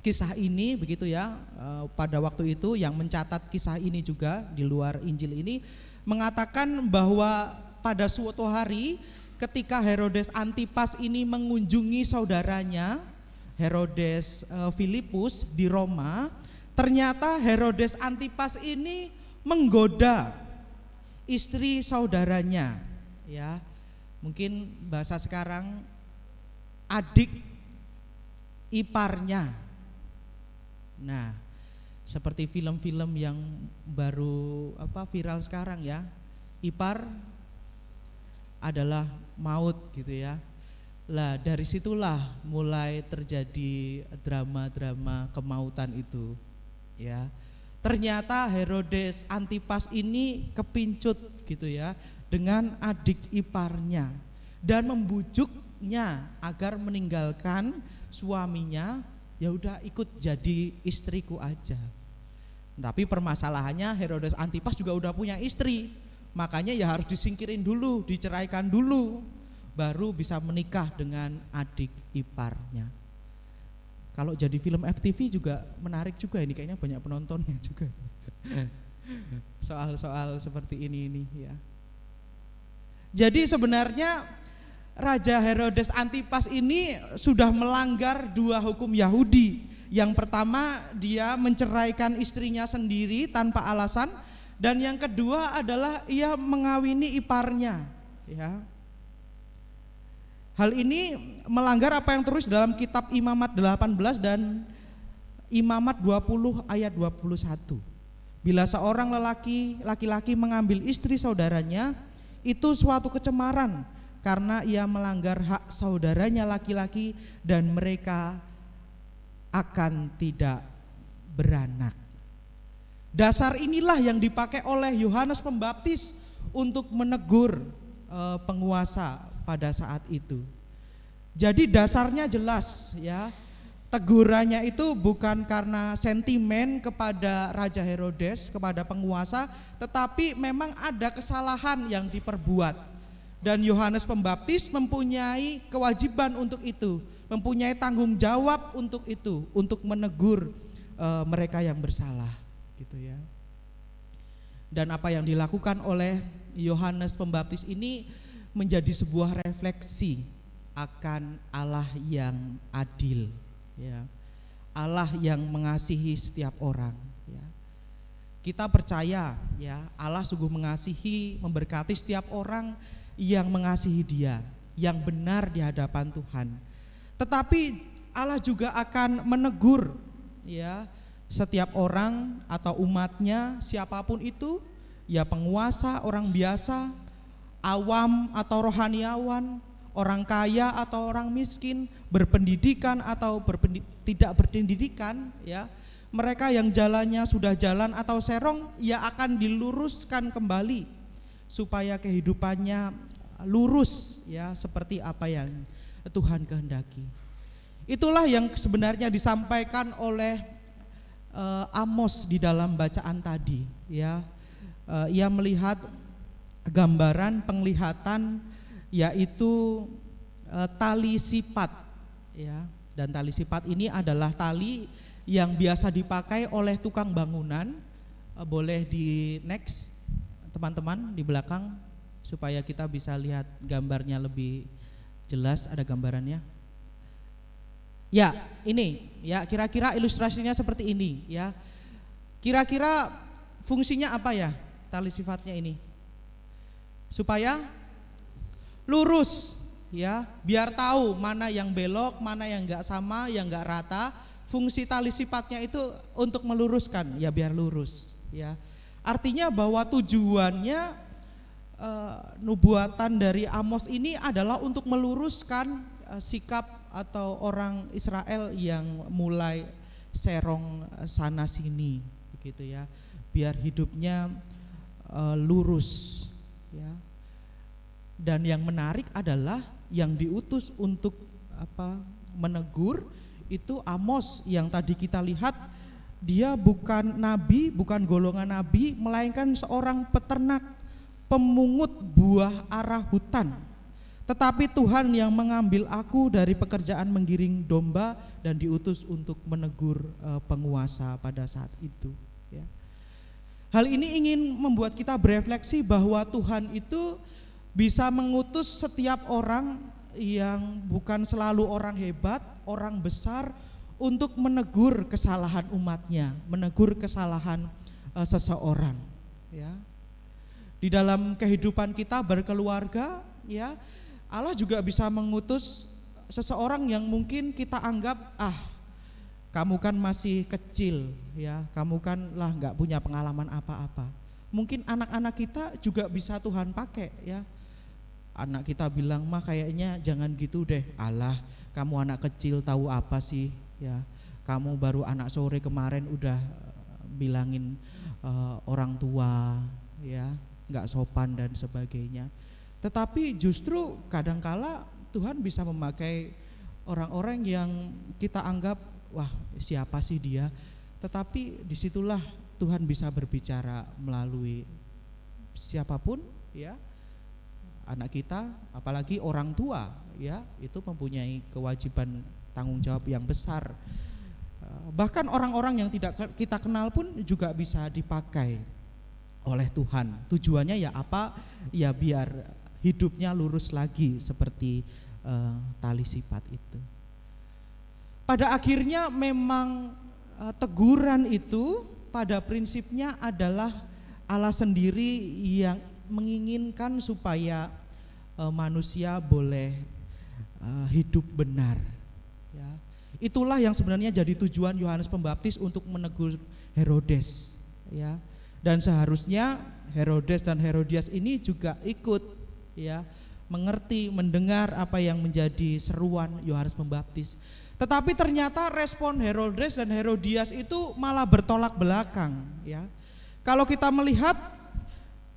kisah ini, begitu ya, pada waktu itu yang mencatat kisah ini juga di luar Injil ini mengatakan bahwa pada suatu hari ketika Herodes Antipas ini mengunjungi saudaranya Herodes Filipus di Roma, ternyata Herodes Antipas ini menggoda istri saudaranya, ya. Mungkin bahasa sekarang adik iparnya. Nah, seperti film-film yang baru viral sekarang, ya. Ipar adalah maut, gitu ya. Lah dari situlah mulai terjadi drama-drama kemautan itu, ya. Ternyata Herodes Antipas ini kepincut, gitu ya, dengan adik iparnya dan membujuknya agar meninggalkan suaminya, ya udah ikut jadi istriku aja. Tapi permasalahannya Herodes Antipas juga udah punya istri, makanya ya harus disingkirin dulu, diceraikan dulu, baru bisa menikah dengan adik iparnya. Kalau jadi film FTV juga menarik juga ini, kayaknya banyak penontonnya juga. Soal-soal seperti ini ya. Jadi sebenarnya Raja Herodes Antipas ini sudah melanggar 2 hukum Yahudi. Yang pertama, dia menceraikan istrinya sendiri tanpa alasan, dan yang kedua adalah ia mengawini iparnya, ya. Hal ini melanggar apa yang tertulis dalam kitab Imamat 18 dan Imamat 20 ayat 21. Bila seorang laki-laki mengambil istri saudaranya, itu suatu kecemaran karena ia melanggar hak saudaranya laki-laki dan mereka akan tidak beranak. Dasar inilah yang dipakai oleh Yohanes Pembaptis untuk menegur penguasa pada saat itu. Jadi dasarnya jelas, ya. Tegurannya itu bukan karena sentimen kepada Raja Herodes, kepada penguasa, tetapi memang ada kesalahan yang diperbuat. Dan Yohanes Pembaptis mempunyai kewajiban untuk itu, mempunyai tanggung jawab untuk itu, untuk menegur mereka yang bersalah, gitu ya. Dan apa yang dilakukan oleh Yohanes Pembaptis ini menjadi sebuah refleksi akan Allah yang adil, ya. Allah yang mengasihi setiap orang, ya. Kita percaya, ya, Allah sungguh mengasihi, memberkati setiap orang yang mengasihi Dia, yang benar di hadapan Tuhan. Tetapi Allah juga akan menegur, ya, setiap orang atau umatnya, siapapun itu, ya, penguasa, orang biasa, awam atau rohaniawan, orang kaya atau orang miskin, berpendidikan atau tidak berpendidikan, ya. Mereka yang jalannya sudah jalan atau serong, ya akan diluruskan kembali supaya kehidupannya lurus, ya, seperti apa yang Tuhan kehendaki. Itulah yang sebenarnya disampaikan oleh Amos di dalam bacaan tadi, ya. Ia melihat gambaran penglihatan, yaitu tali sipat, ya. Dan tali sipat ini adalah tali yang biasa dipakai oleh tukang bangunan. Boleh di next teman-teman di belakang supaya kita bisa lihat gambarnya lebih jelas, ada gambarannya. Ya, ini, ya, kira-kira ilustrasinya seperti ini, ya. Kira-kira fungsinya apa ya tali sifatnya ini? Supaya lurus, ya, biar tahu mana yang belok, mana yang enggak sama, yang enggak rata. Fungsi tali sifatnya itu untuk meluruskan, ya, biar lurus, ya. Artinya bahwa tujuannya nubuatan dari Amos ini adalah untuk meluruskan sikap atau orang Israel yang mulai serong sana sini, begitu ya, biar hidupnya lurus, ya. Dan yang menarik adalah yang diutus untuk menegur itu Amos yang tadi kita lihat, dia bukan nabi, bukan golongan nabi, melainkan seorang peternak, pemungut buah ara hutan. Tetapi Tuhan yang mengambil aku dari pekerjaan menggiring domba dan diutus untuk menegur penguasa pada saat itu, ya. Hal ini ingin membuat kita berefleksi bahwa Tuhan itu bisa mengutus setiap orang yang bukan selalu orang hebat, orang besar, untuk menegur kesalahan umatnya, menegur kesalahan seseorang, ya. Di dalam kehidupan kita berkeluarga, ya, Allah juga bisa mengutus seseorang yang mungkin kita anggap, kamu kan masih kecil, ya, kamu kan lah nggak punya pengalaman apa-apa. Mungkin anak-anak kita juga bisa Tuhan pakai, ya. Anak kita bilang, mah kayaknya jangan gitu deh. Alah, kamu anak kecil tahu apa sih, ya. Kamu baru anak sore kemarin udah bilangin orang tua, ya, nggak sopan dan sebagainya. Tetapi justru kadangkala Tuhan bisa memakai orang-orang yang kita anggap, wah, siapa sih dia? Tetapi disitulah Tuhan bisa berbicara melalui siapapun, ya. Anak kita, apalagi orang tua, ya, itu mempunyai kewajiban tanggung jawab yang besar. Bahkan orang-orang yang tidak kita kenal pun juga bisa dipakai oleh Tuhan. Tujuannya ya apa? Ya biar hidupnya lurus lagi seperti tali sifat itu. Pada akhirnya memang teguran itu pada prinsipnya adalah Allah sendiri yang menginginkan supaya manusia boleh hidup benar. Ya. Itulah yang sebenarnya jadi tujuan Yohanes Pembaptis untuk menegur Herodes. Ya. Dan seharusnya Herodes dan Herodias ini juga ikut, ya, mengerti, mendengar apa yang menjadi seruan Yohanes Pembaptis. Tetapi ternyata respon Herodes dan Herodias itu malah bertolak belakang, ya. Kalau kita melihat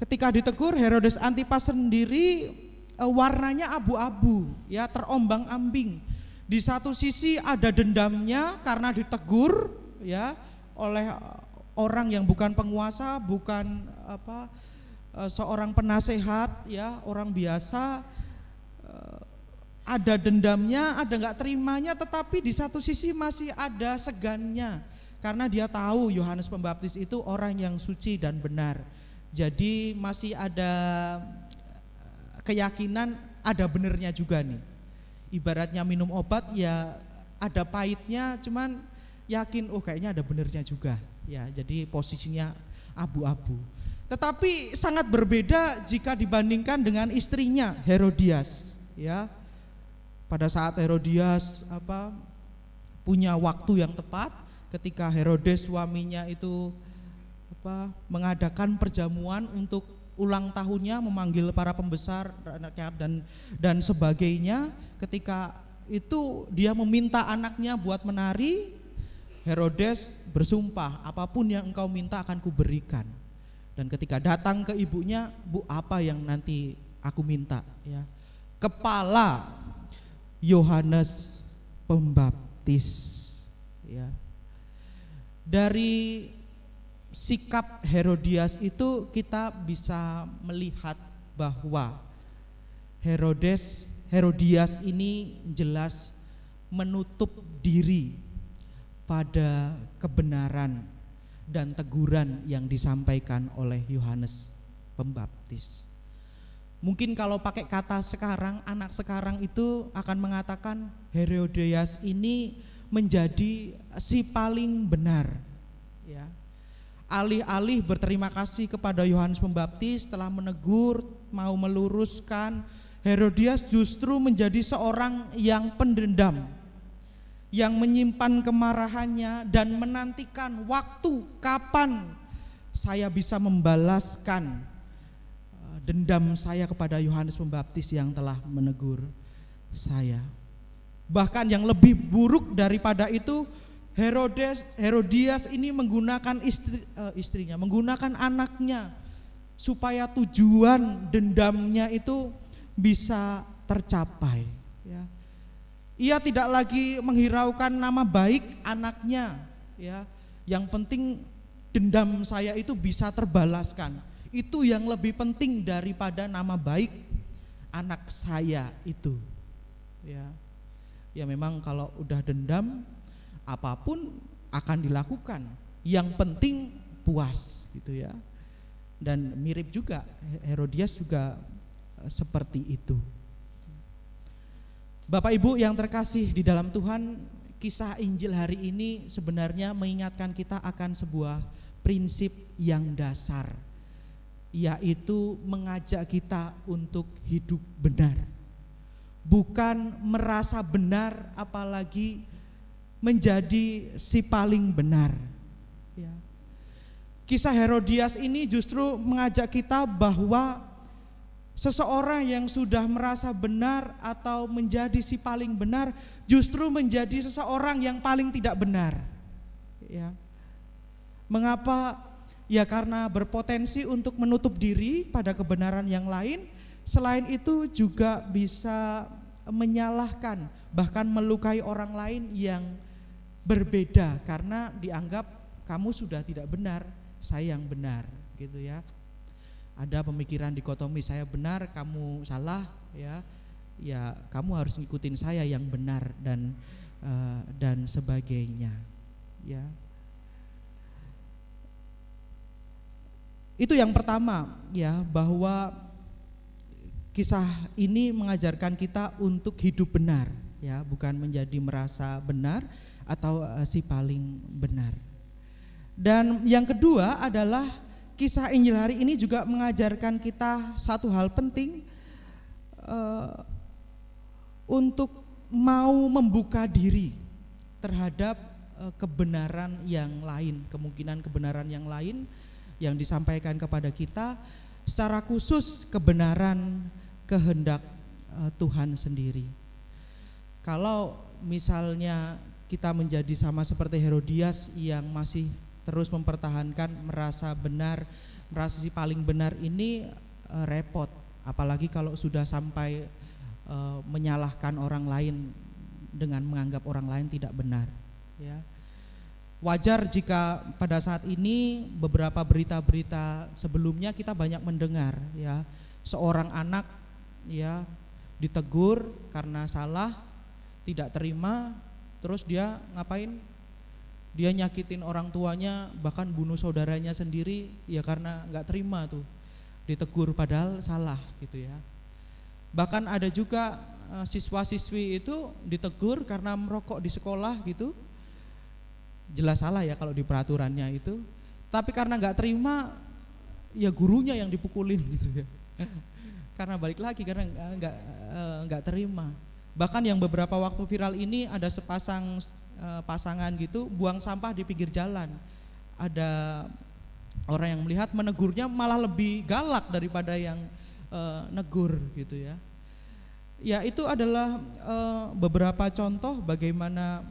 ketika ditegur, Herodes Antipas sendiri warnanya abu-abu, ya, terombang-ambing. Di satu sisi ada dendamnya karena ditegur, ya, oleh orang yang bukan penguasa, bukan seorang penasehat, ya, orang biasa. Ada dendamnya, ada nggak terimanya, tetapi di satu sisi masih ada segannya karena dia tahu Yohanes Pembaptis itu orang yang suci dan benar. Jadi masih ada keyakinan ada benernya juga nih. Ibaratnya minum obat, ya ada pahitnya, cuman yakin kayaknya ada benernya juga. Ya, jadi posisinya abu-abu. Tetapi sangat berbeda jika dibandingkan dengan istrinya Herodias, ya. Pada saat Herodias punya waktu yang tepat ketika Herodes suaminya itu mengadakan perjamuan untuk ulang tahunnya, memanggil para pembesar dan sebagainya. Ketika itu dia meminta anaknya buat menari, Herodes bersumpah, apapun yang engkau minta akan kuberikan. Dan ketika datang ke ibunya, Bu, apa yang nanti aku minta, ya? Kepala Yohanes Pembaptis, ya. Dari sikap Herodias itu kita bisa melihat bahwa Herodias ini jelas menutup diri pada kebenaran dan teguran yang disampaikan oleh Yohanes Pembaptis. Mungkin kalau pakai kata sekarang, anak sekarang itu akan mengatakan Herodias ini menjadi si paling benar, ya. Alih-alih berterima kasih kepada Yohanes Pembaptis telah menegur, mau meluruskan, Herodias justru menjadi seorang yang pendendam, yang menyimpan kemarahannya dan menantikan waktu kapan saya bisa membalaskan dendam saya kepada Yohanes Pembaptis yang telah menegur saya. Bahkan yang lebih buruk daripada itu, Herodias ini menggunakan istrinya, menggunakan anaknya supaya tujuan dendamnya itu bisa tercapai, ya. Ia tidak lagi menghiraukan nama baik anaknya, ya. Yang penting dendam saya itu bisa terbalaskan. Itu yang lebih penting daripada nama baik anak saya itu, ya. Ya memang kalau udah dendam apapun akan dilakukan, yang penting puas, gitu ya. Dan mirip juga Herodias juga seperti itu. Bapak Ibu yang terkasih di dalam Tuhan, kisah Injil hari ini sebenarnya mengingatkan kita akan sebuah prinsip yang dasar, yaitu mengajak kita untuk hidup benar. Bukan merasa benar, apalagi menjadi si paling benar, ya. Kisah Herodias ini justru mengajak kita bahwa seseorang yang sudah merasa benar atau menjadi si paling benar justru menjadi seseorang yang paling tidak benar, ya. Mengapa? Ya karena berpotensi untuk menutup diri pada kebenaran yang lain. Selain itu juga bisa menyalahkan, bahkan melukai orang lain yang berbeda karena dianggap kamu sudah tidak benar, saya yang benar, gitu ya. Ada pemikiran dikotomi, saya benar, kamu salah, ya. Ya kamu harus ngikutin saya yang benar dan sebagainya, ya. Itu yang pertama, ya, bahwa kisah ini mengajarkan kita untuk hidup benar, ya, bukan menjadi merasa benar atau si paling benar. Dan yang kedua adalah kisah Injil hari ini juga mengajarkan kita satu hal penting, untuk mau membuka diri terhadap kebenaran yang lain, kemungkinan kebenaran yang lain yang disampaikan kepada kita, secara khusus kebenaran kehendak Tuhan sendiri. Kalau misalnya kita menjadi sama seperti Herodias yang masih terus mempertahankan merasa benar, merasa si paling benar, ini repot, apalagi kalau sudah sampai menyalahkan orang lain dengan menganggap orang lain tidak benar, ya. Wajar jika pada saat ini beberapa berita-berita sebelumnya kita banyak mendengar, ya, seorang anak, ya, ditegur karena salah, tidak terima, terus dia ngapain? Dia nyakitin orang tuanya, bahkan bunuh saudaranya sendiri, ya karena nggak terima tuh, ditegur padahal salah, gitu ya. Bahkan ada juga siswa-siswi itu ditegur karena merokok di sekolah gitu, jelas salah ya kalau di peraturannya itu, tapi karena nggak terima, ya gurunya yang dipukulin gitu ya. Karena balik lagi karena nggak terima. Bahkan yang beberapa waktu viral ini ada sepasang pasangan gitu buang sampah di pinggir jalan. Ada orang yang melihat, menegurnya malah lebih galak daripada yang negur gitu ya. Ya, itu adalah beberapa contoh bagaimana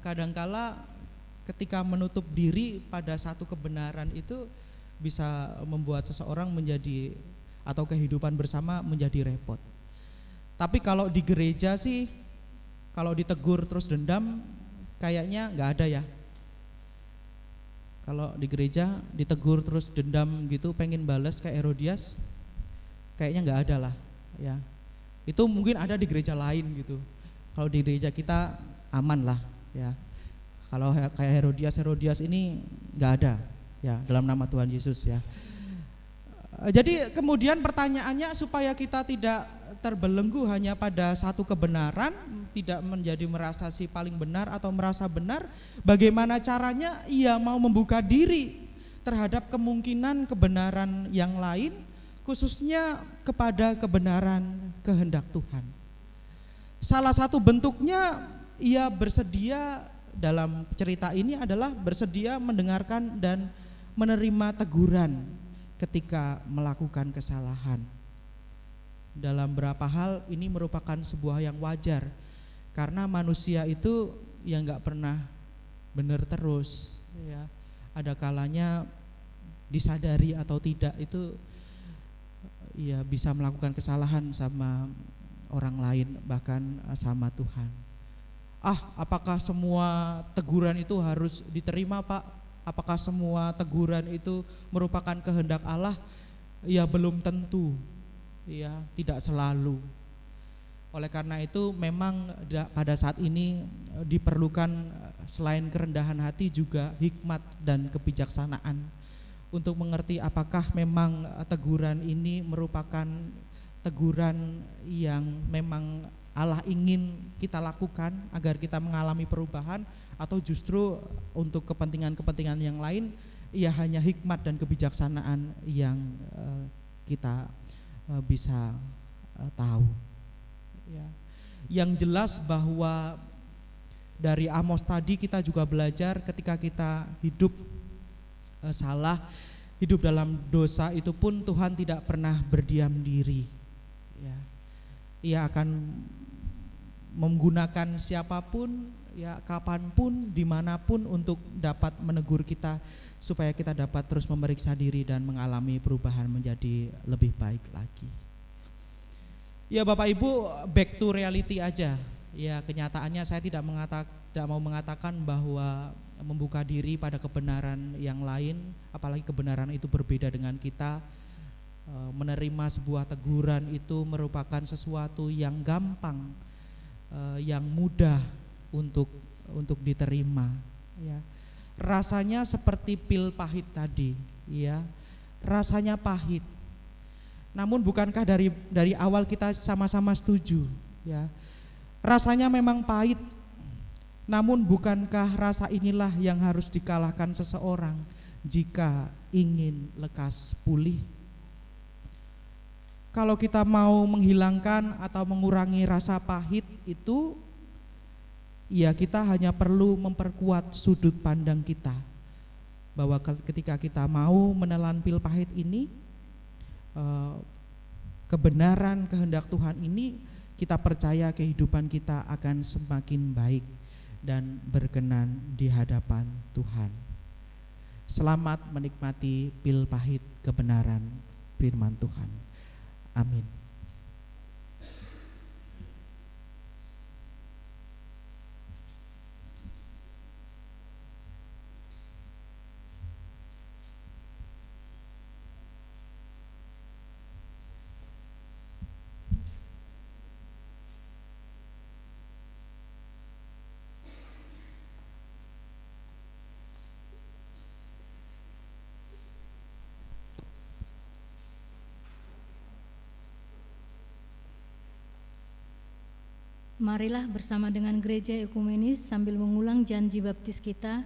kadangkala ketika menutup diri pada satu kebenaran itu bisa membuat seseorang menjadi, atau kehidupan bersama menjadi repot. Tapi kalau di gereja sih, kalau ditegur terus dendam kayaknya nggak ada ya. Kalau di gereja ditegur terus dendam gitu, pengen balas kayak Herodias, kayaknya nggak ada lah, ya. Itu mungkin ada di gereja lain gitu. Kalau di gereja kita aman lah, ya. Kalau kayak Herodias ini nggak ada, ya, dalam nama Tuhan Yesus, ya. Jadi kemudian pertanyaannya, supaya kita tidak terbelenggu hanya pada satu kebenaran, tidak menjadi merasa si paling benar atau merasa benar, bagaimana caranya ia mau membuka diri terhadap kemungkinan kebenaran yang lain, khususnya kepada kebenaran kehendak Tuhan. Salah satu bentuknya ia bersedia, dalam cerita ini adalah bersedia mendengarkan dan menerima teguran ketika melakukan kesalahan. Dalam beberapa hal ini merupakan sebuah yang wajar, karena manusia itu yang nggak pernah benar terus, ya. Ada kalanya disadari atau tidak itu, ya, bisa melakukan kesalahan sama orang lain, bahkan sama Tuhan. Apakah semua teguran itu harus diterima, Pak? Apakah semua teguran itu merupakan kehendak Allah? Ya, belum tentu, ya, tidak selalu. Oleh karena itu memang pada saat ini diperlukan selain kerendahan hati juga hikmat dan kebijaksanaan untuk mengerti apakah memang teguran ini merupakan teguran yang memang Allah ingin kita lakukan agar kita mengalami perubahan, atau justru untuk kepentingan-kepentingan yang lain, ya hanya hikmat dan kebijaksanaan yang kita bisa tahu, ya. Yang jelas bahwa dari Amos tadi kita juga belajar ketika kita hidup salah, hidup dalam dosa, itu pun Tuhan tidak pernah berdiam diri, ya. Ia akan menggunakan siapapun, ya, kapanpun, dimanapun untuk dapat menegur kita, supaya kita dapat terus memeriksa diri dan mengalami perubahan menjadi lebih baik lagi. Ya Bapak Ibu, back to reality aja. Ya, kenyataannya saya tidak mau mengatakan bahwa membuka diri pada kebenaran yang lain, apalagi kebenaran itu berbeda dengan kita, menerima sebuah teguran itu merupakan sesuatu yang gampang, yang mudah untuk diterima, ya. Rasanya seperti pil pahit tadi, ya. Rasanya pahit. Namun bukankah dari awal kita sama-sama setuju, ya? Rasanya memang pahit. Namun bukankah rasa inilah yang harus dikalahkan seseorang jika ingin lekas pulih? Kalau kita mau menghilangkan atau mengurangi rasa pahit itu, ya kita hanya perlu memperkuat sudut pandang kita, bahwa ketika kita mau menelan pil pahit ini, kebenaran kehendak Tuhan ini, kita percaya kehidupan kita akan semakin baik dan berkenan di hadapan Tuhan. Selamat menikmati pil pahit kebenaran firman Tuhan. Amin. Marilah bersama dengan gereja ekumenis sambil mengulang janji baptis kita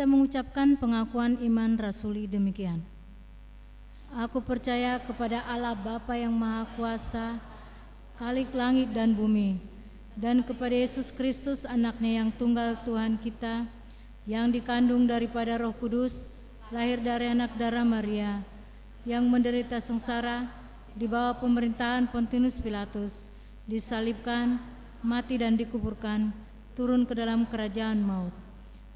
mengucapkan pengakuan iman rasuli demikian. Aku percaya kepada Allah Bapa yang Maha Kuasa, Khalik langit dan bumi, dan kepada Yesus Kristus anaknya yang tunggal Tuhan kita, yang dikandung daripada Roh Kudus, lahir dari anak darah Maria, yang menderita sengsara di bawah pemerintahan Pontius Pilatus, disalibkan, mati dan dikuburkan, turun ke dalam kerajaan maut.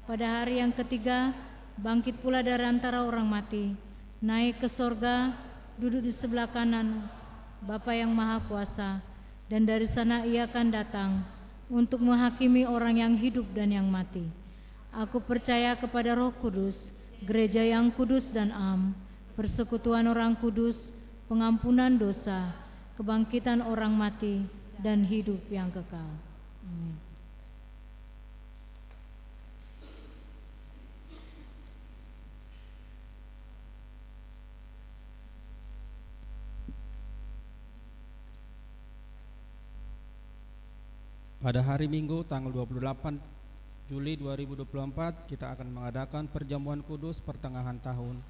Pada hari yang ketiga, bangkit pula dari antara orang mati, naik ke sorga, duduk di sebelah kanan Bapa yang Maha Kuasa, dan dari sana ia akan datang untuk menghakimi orang yang hidup dan yang mati. Aku percaya kepada Roh Kudus, gereja yang kudus dan am, persekutuan orang kudus, pengampunan dosa, kebangkitan orang mati, dan hidup yang kekal. Amin. Pada hari Minggu tanggal 28 Juli 2024 kita akan mengadakan perjamuan kudus pertengahan tahun.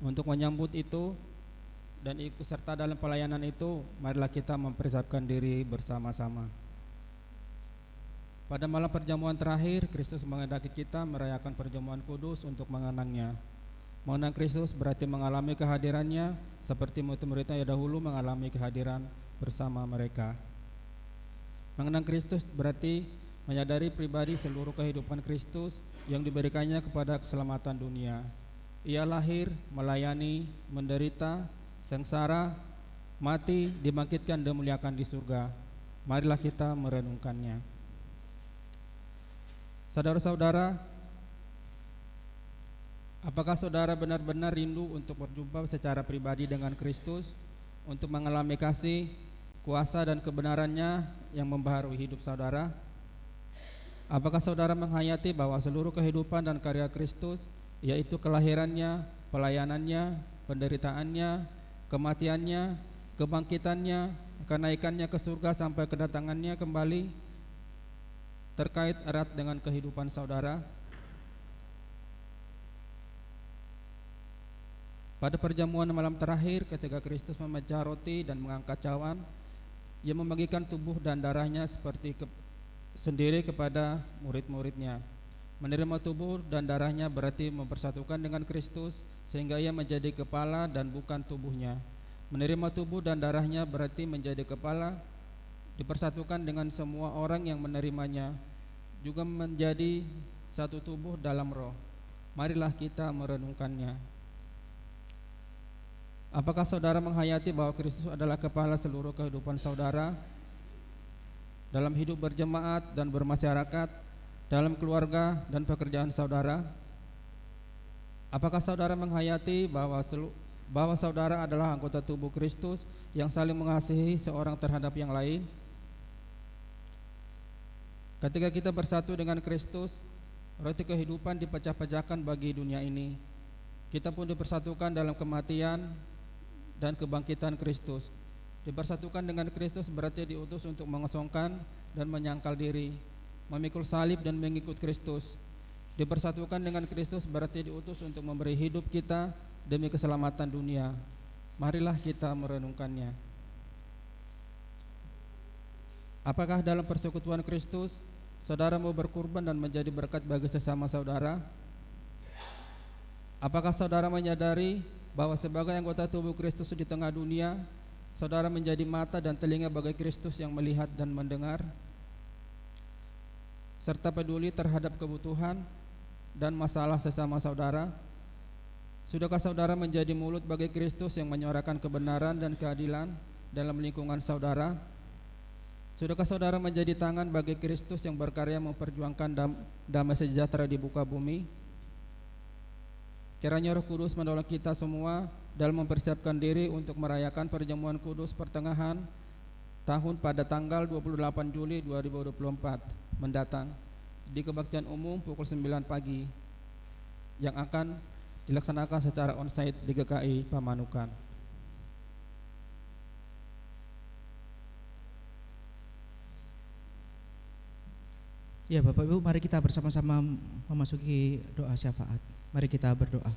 Untuk menyambut itu dan ikut serta dalam pelayanan itu, marilah kita mempersiapkan diri bersama-sama. Pada malam perjamuan terakhir, Kristus menghendaki kita merayakan perjamuan kudus untuk mengenangnya. Mengenang Kristus berarti mengalami kehadirannya seperti murid-muridnya yang dahulu mengalami kehadiran bersama mereka. Mengenang Kristus berarti menyadari pribadi seluruh kehidupan Kristus yang diberikannya kepada keselamatan dunia. Ia lahir, melayani, menderita, sengsara, mati, dibangkitkan dan dimuliakan di surga. Marilah kita merenungkannya. Saudara-saudara, apakah saudara benar-benar rindu untuk berjumpa secara pribadi dengan Kristus, untuk mengalami kasih, kuasa dan kebenarannya yang membaharui hidup saudara? Apakah saudara menghayati bahwa seluruh kehidupan dan karya Kristus, yaitu kelahirannya, pelayanannya, penderitaannya, kematiannya, kebangkitannya, kenaikannya ke surga sampai kedatangannya kembali, terkait erat dengan kehidupan saudara? Pada perjamuan malam terakhir ketika Kristus memecah roti dan mengangkat cawan, ia membagikan tubuh dan darahnya sendiri kepada murid-muridnya. Menerima tubuh dan darahnya berarti mempersatukan dengan Kristus sehingga ia menjadi kepala dan bukan tubuhnya. Menerima tubuh dan darahnya berarti menjadi kepala, dipersatukan dengan semua orang yang menerimanya, juga menjadi satu tubuh dalam roh. Marilah kita merenungkannya. Apakah saudara menghayati bahwa Kristus adalah kepala seluruh kehidupan saudara dalam hidup berjemaat dan bermasyarakat, dalam keluarga dan pekerjaan saudara? Apakah saudara menghayati bahwa saudara adalah anggota tubuh Kristus yang saling mengasihi seorang terhadap yang lain? Ketika kita bersatu dengan Kristus, roti kehidupan dipecah-pecahkan bagi dunia ini. Kita pun dipersatukan dalam kematian dan kebangkitan Kristus. Dipersatukan dengan Kristus berarti diutus untuk mengosongkan dan menyangkal diri, memikul salib dan mengikut Kristus. Dipersatukan dengan Kristus berarti diutus untuk memberi hidup kita demi keselamatan dunia. Marilah kita merenungkannya. Apakah dalam persekutuan Kristus saudara mau berkorban dan menjadi berkat bagi sesama saudara? Apakah saudara menyadari bahwa sebagai anggota tubuh Kristus di tengah dunia, saudara menjadi mata dan telinga bagi Kristus yang melihat dan mendengar, serta peduli terhadap kebutuhan dan masalah sesama saudara? Sudahkah saudara menjadi mulut bagi Kristus yang menyuarakan kebenaran dan keadilan dalam lingkungan saudara? Sudahkah saudara menjadi tangan bagi Kristus yang berkarya memperjuangkan damai sejahtera di muka bumi? Kiranya Roh Kudus menolong kita semua dalam mempersiapkan diri untuk merayakan perjamuan kudus pertengahan tahun pada tanggal 28 Juli 2024 mendatang di kebaktian umum pukul 9 pagi yang akan dilaksanakan secara onsite di GKI Pamanukan. Ya Bapak Ibu, mari kita bersama-sama memasuki doa syafaat. Mari kita berdoa.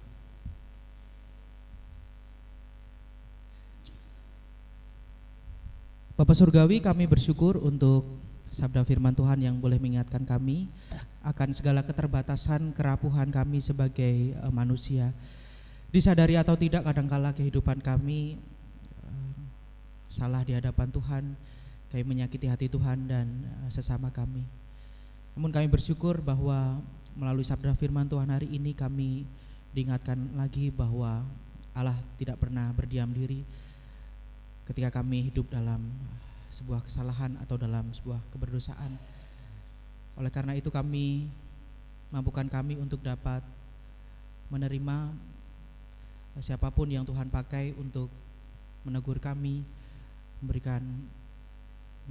Bapak Surgawi, kami bersyukur untuk sabda firman Tuhan yang boleh mengingatkan kami akan segala keterbatasan, kerapuhan kami sebagai manusia. Disadari atau tidak, kadangkala kehidupan kami salah di hadapan Tuhan, kami menyakiti hati Tuhan dan sesama kami. Namun kami bersyukur bahwa melalui sabda firman Tuhan hari ini kami diingatkan lagi bahwa Allah tidak pernah berdiam diri ketika kami hidup dalam sebuah kesalahan atau dalam sebuah keberdosaan. Oleh karena itu mampukan kami untuk dapat menerima siapapun yang Tuhan pakai untuk menegur kami,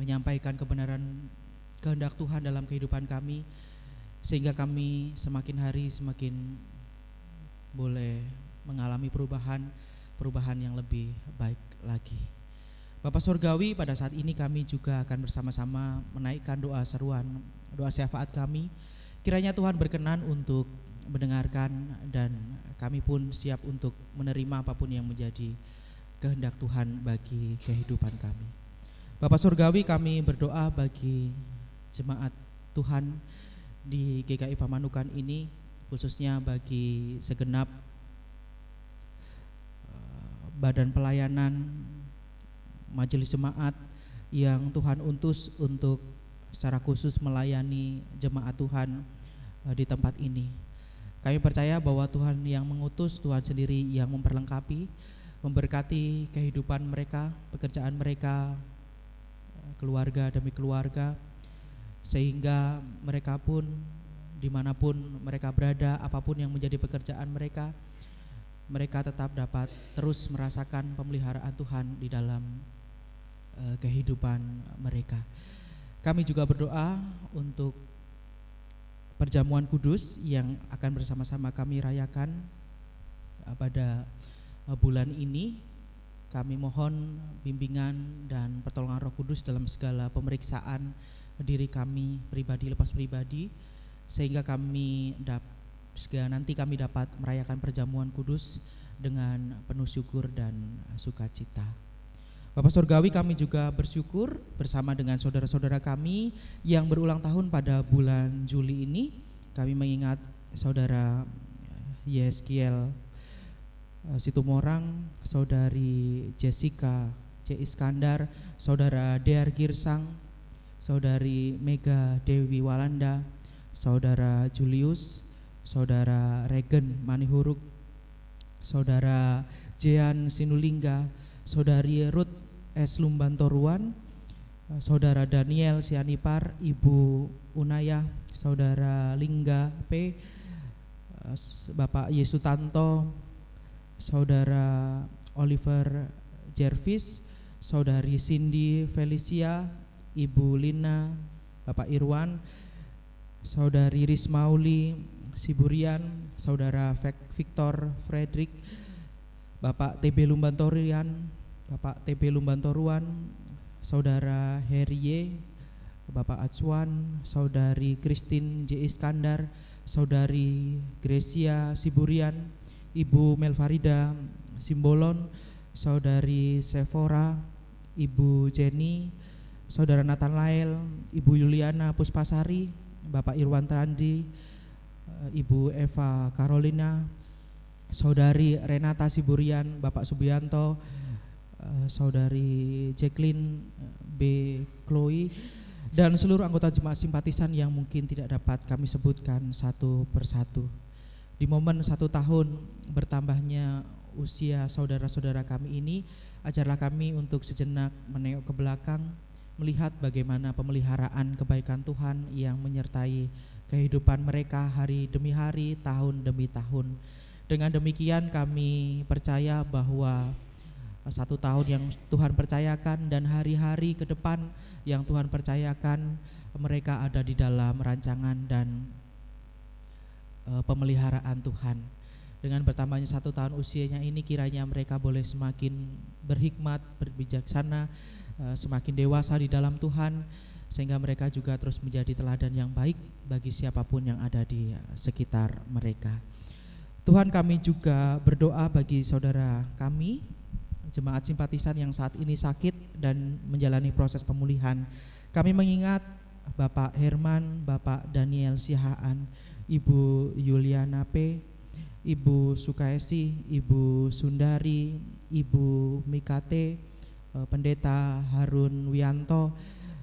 menyampaikan kebenaran kehendak Tuhan dalam kehidupan kami, sehingga kami semakin hari semakin boleh mengalami perubahan yang lebih baik lagi. Bapak Surgawi, pada saat ini kami juga akan bersama-sama menaikkan doa seruan, doa syafaat kami. Kiranya Tuhan berkenan untuk mendengarkan dan kami pun siap untuk menerima apapun yang menjadi kehendak Tuhan bagi kehidupan kami. Bapak Surgawi, kami berdoa bagi jemaat Tuhan di GKI Pamanukan ini, khususnya bagi segenap badan pelayanan majelis jemaat yang Tuhan utus untuk secara khusus melayani jemaat Tuhan di tempat ini. Kami percaya bahwa Tuhan yang mengutus, Tuhan sendiri yang memperlengkapi, memberkati kehidupan mereka, pekerjaan mereka, keluarga demi keluarga, sehingga mereka pun dimanapun mereka berada, apapun yang menjadi pekerjaan mereka, mereka tetap dapat terus merasakan pemeliharaan Tuhan di dalam kehidupan mereka. Kami juga berdoa untuk perjamuan kudus yang akan bersama-sama kami rayakan pada bulan ini. Kami mohon bimbingan dan pertolongan Roh Kudus dalam segala pemeriksaan diri kami pribadi lepas pribadi, sehingga nanti kami dapat merayakan perjamuan kudus dengan penuh syukur dan sukacita. Bapak Surgawi, kami juga bersyukur bersama dengan saudara-saudara kami yang berulang tahun pada bulan Juli ini. Kami mengingat saudara Yeskiel Situmorang, saudari Jessica C. Iskandar, saudara Dear Girsang, saudari Mega Dewi Walanda, saudara Julius, saudara Regen Manihuruk, saudara Jean Sinulingga, saudari Ruth S. Lumbantoruan, saudara Daniel Sianipar, Ibu Unaya, saudara Lingga P, Bapak Yesutanto, saudara Oliver Jervis, saudari Cindy Felicia, Ibu Lina, Bapak Irwan, saudari Rismauli Siburian, saudara Victor Frederick, Bapak TB Lumbantoruan, Saudara Herie, Bapak Acuan, Saudari Christine J. Iskandar, Saudari Gracia Siburian, Ibu Melfarida Simbolon, Saudari Sephora, Ibu Jenny, Saudara Nathanael, Ibu Yuliana Puspasari, Bapak Irwan Trandi, Ibu Eva Carolina, Saudari Renata Siburian, Bapak Subianto, Saudari Jacqueline B. Chloe, dan seluruh anggota jemaat simpatisan yang mungkin tidak dapat kami sebutkan satu persatu. Di momen 1 tahun bertambahnya usia saudara-saudara kami ini, ajarlah kami untuk sejenak menengok ke belakang, melihat bagaimana pemeliharaan kebaikan Tuhan yang menyertai kehidupan mereka hari demi hari, tahun demi tahun. Dengan demikian kami percaya bahwa 1 tahun yang Tuhan percayakan dan hari-hari ke depan yang Tuhan percayakan, mereka ada di dalam rancangan dan pemeliharaan Tuhan. Dengan bertambahnya 1 tahun usianya ini, kiranya mereka boleh semakin berhikmat, berbijaksana, semakin dewasa di dalam Tuhan, sehingga mereka juga terus menjadi teladan yang baik bagi siapapun yang ada di sekitar mereka. Tuhan, kami juga berdoa bagi saudara kami, jemaat simpatisan yang saat ini sakit dan menjalani proses pemulihan. Kami mengingat Bapak Herman, Bapak Daniel Sihaan, Ibu Yuliana P, Ibu Sukaisi, Ibu Sundari, Ibu Mikate, Pendeta Harun Wianto,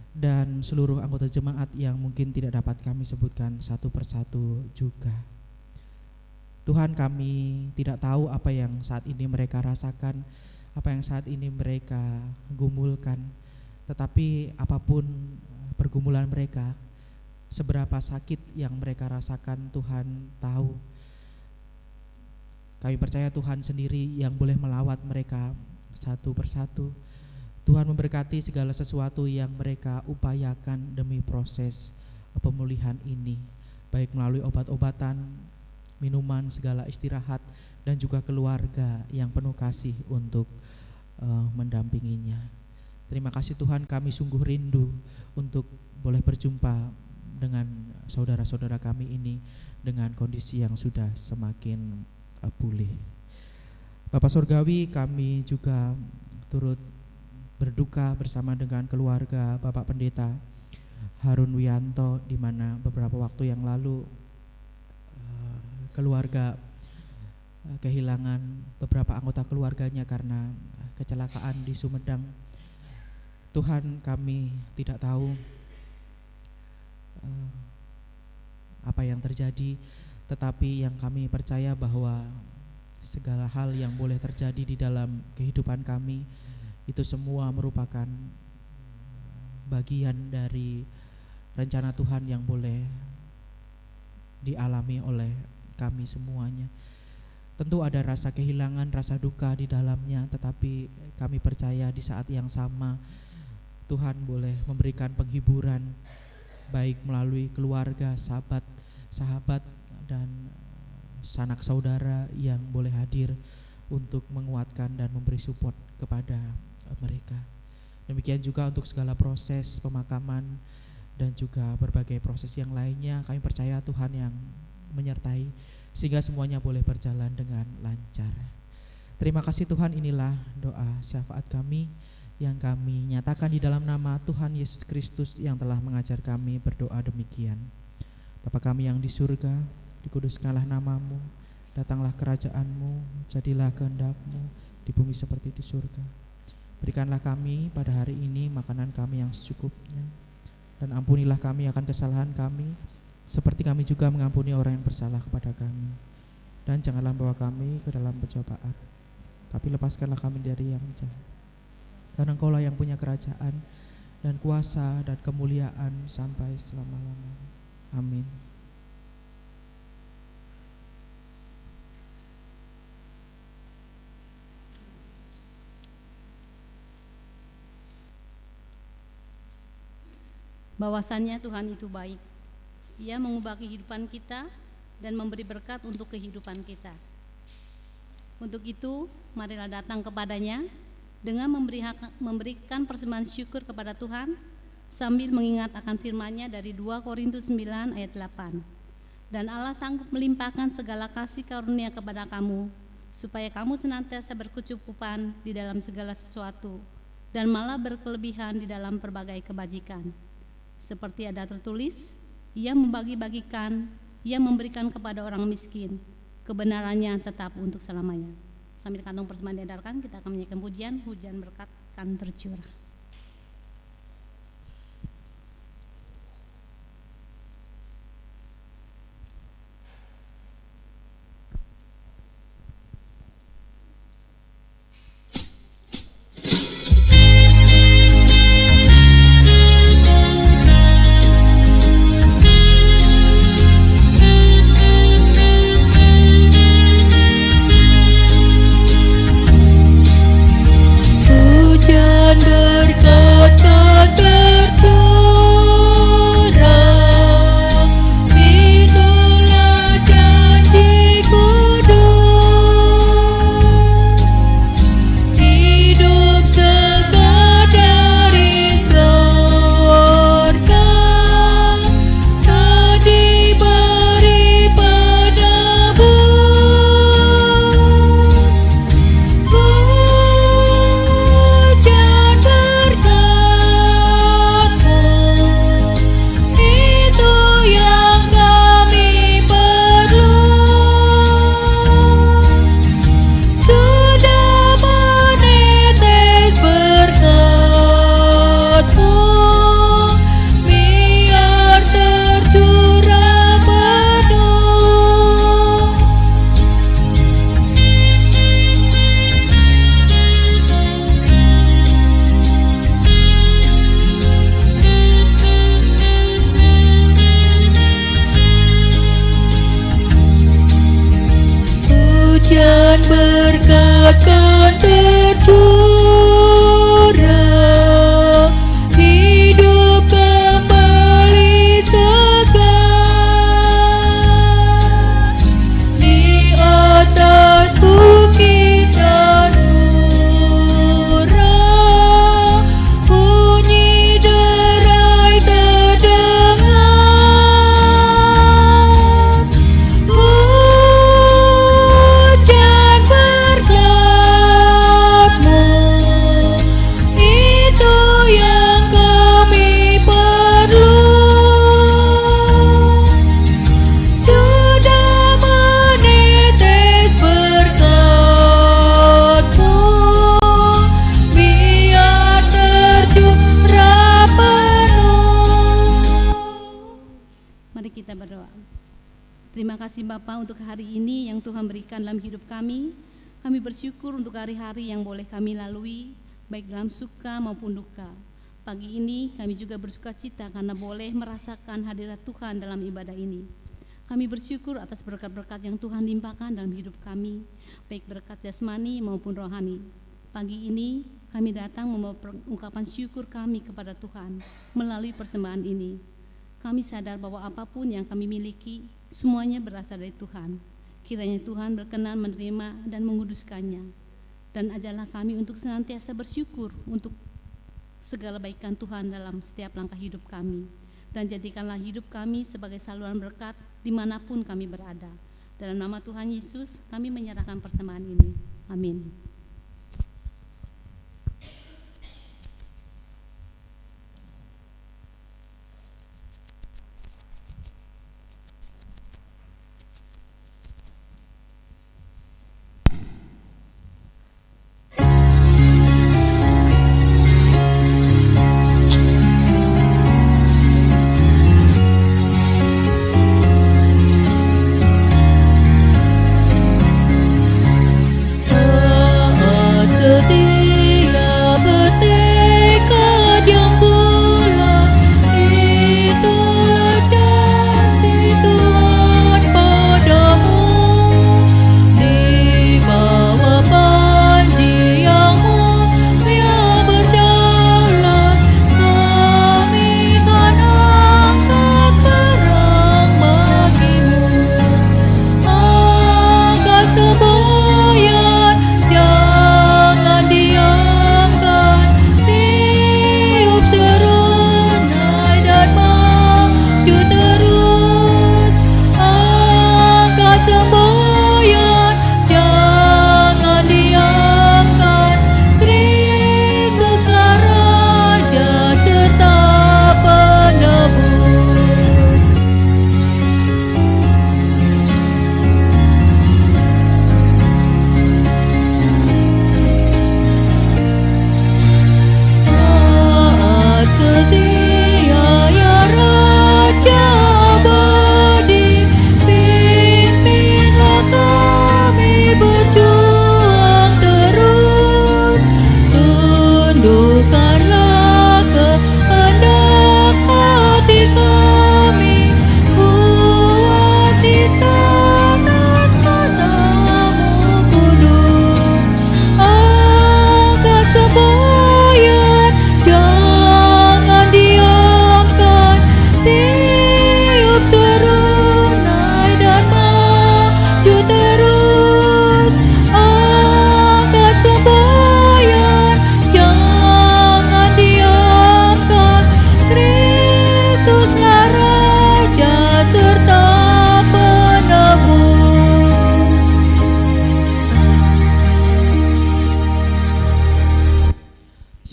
dan seluruh anggota jemaat yang mungkin tidak dapat kami sebutkan satu persatu juga. Tuhan, kami tidak tahu apa yang saat ini mereka rasakan, apa yang saat ini mereka gumulkan, tetapi apapun pergumulan mereka, seberapa sakit yang mereka rasakan, Tuhan tahu. Kami percaya Tuhan sendiri yang boleh melawat mereka satu persatu. Tuhan memberkati segala sesuatu yang mereka upayakan demi proses pemulihan ini, baik melalui obat-obatan, minuman, segala istirahat, dan juga keluarga yang penuh kasih untuk mendampinginya. Terima kasih Tuhan, kami sungguh rindu untuk boleh berjumpa dengan saudara-saudara kami ini dengan kondisi yang sudah semakin pulih. Bapak Surgawi, kami juga turut berduka bersama dengan keluarga Bapak Pendeta Harun Wianto, di mana beberapa waktu yang lalu keluarga kehilangan beberapa anggota keluarganya karena kecelakaan di Sumedang. Tuhan, kami tidak tahu apa yang terjadi, tetapi yang kami percaya bahwa segala hal yang boleh terjadi di dalam kehidupan kami itu semua merupakan bagian dari rencana Tuhan yang boleh dialami oleh kami semuanya. Tentu ada rasa kehilangan, rasa duka di dalamnya, tetapi kami percaya di saat yang sama Tuhan boleh memberikan penghiburan, baik melalui keluarga, sahabat dan sanak saudara yang boleh hadir untuk menguatkan dan memberi support kepada mereka. Demikian juga untuk segala proses pemakaman dan juga berbagai proses yang lainnya, kami percaya Tuhan yang menyertai sehingga semuanya boleh berjalan dengan lancar. Terima kasih Tuhan, inilah doa syafaat kami yang kami nyatakan di dalam nama Tuhan Yesus Kristus yang telah mengajar kami berdoa demikian. Bapa kami yang di surga, dikuduskanlah namamu, datanglah kerajaan-Mu, jadilah kehendak-Mu di bumi seperti di surga. Berikanlah kami pada hari ini makanan kami yang secukupnya, dan ampunilah kami akan kesalahan kami, seperti kami juga mengampuni orang yang bersalah kepada kami. Dan janganlah bawa kami ke dalam pencobaan, tapi lepaskanlah kami dari yang jahat. Karena Engkaulah yang punya kerajaan dan kuasa dan kemuliaan sampai selama-lamanya. Amin. Bahwasannya Tuhan itu baik. Ia mengubah kehidupan kita dan memberi berkat untuk kehidupan kita. Untuk itu, marilah datang kepadanya dengan memberikan persembahan syukur kepada Tuhan sambil mengingat akan firman-Nya dari 2 Korintus 9 ayat 8. Dan Allah sanggup melimpahkan segala kasih karunia kepada kamu, supaya kamu senantiasa berkecukupan di dalam segala sesuatu, dan malah berkelebihan di dalam berbagai kebajikan. Seperti ada tertulis, Ia membagi-bagikan, Ia memberikan kepada orang miskin, kebenarannya tetap untuk selamanya. Sambil kantong persembahan diedarkan, kita akan menyanyikan pujian, hujan berkat kan tercurah. Hujan berkat kan tercurah, itulah janji kudus, hidup kekal dari surga, tak diberi padamu. Hujan berkat-Mu, itu yang kami perlu. Sudah menetes berkat-Mu, biar tercurah penuh. Hujan berkat kan tercurah, hidup kembali segar. Di atas bukit Tanura, bunyi derai terdengar. Hujan berkat-Mu, itu yang kami perlu. Sudah menetes berkat-Mu, biar tercurah penuh. Mari kita berdoa. Terima kasih Bapa untuk hari ini yang Tuhan berikan dalam hidup kami. Kami bersyukur untuk hari-hari yang boleh kami lalui, baik dalam suka maupun duka. Pagi ini kami juga bersuka cita karena boleh merasakan hadirat Tuhan dalam ibadah ini. Kami bersyukur atas berkat-berkat yang Tuhan limpahkan dalam hidup kami, baik berkat jasmani maupun rohani. Pagi ini kami datang membawa ungkapan syukur kami kepada Tuhan melalui persembahan ini. Kami sadar bahwa apapun yang kami miliki, semuanya berasal dari Tuhan. Kiranya Tuhan berkenan menerima dan menguduskannya. Dan ajarlah kami untuk senantiasa bersyukur untuk segala baikan Tuhan dalam setiap langkah hidup kami. Dan jadikanlah hidup kami sebagai saluran berkat dimanapun kami berada. Dalam nama Tuhan Yesus, kami menyerahkan persembahan ini. Amin. Oh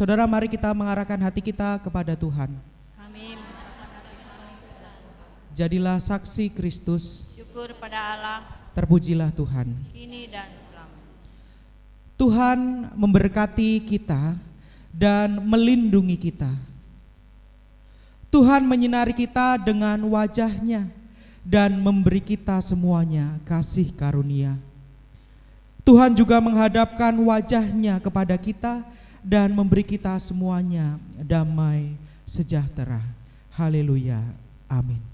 Saudara, mari kita mengarahkan hati kita kepada Tuhan. Kami Jadilah saksi Kristus, syukur pada Allah, terpujilah Tuhan. kini dan selamanya. Tuhan memberkati kita dan melindungi kita. Tuhan menyinari kita dengan wajah-Nya dan memberi kita semuanya kasih karunia. Tuhan juga menghadapkan wajah-Nya kepada kita dan memberi kita semuanya damai sejahtera. Haleluya. Amin.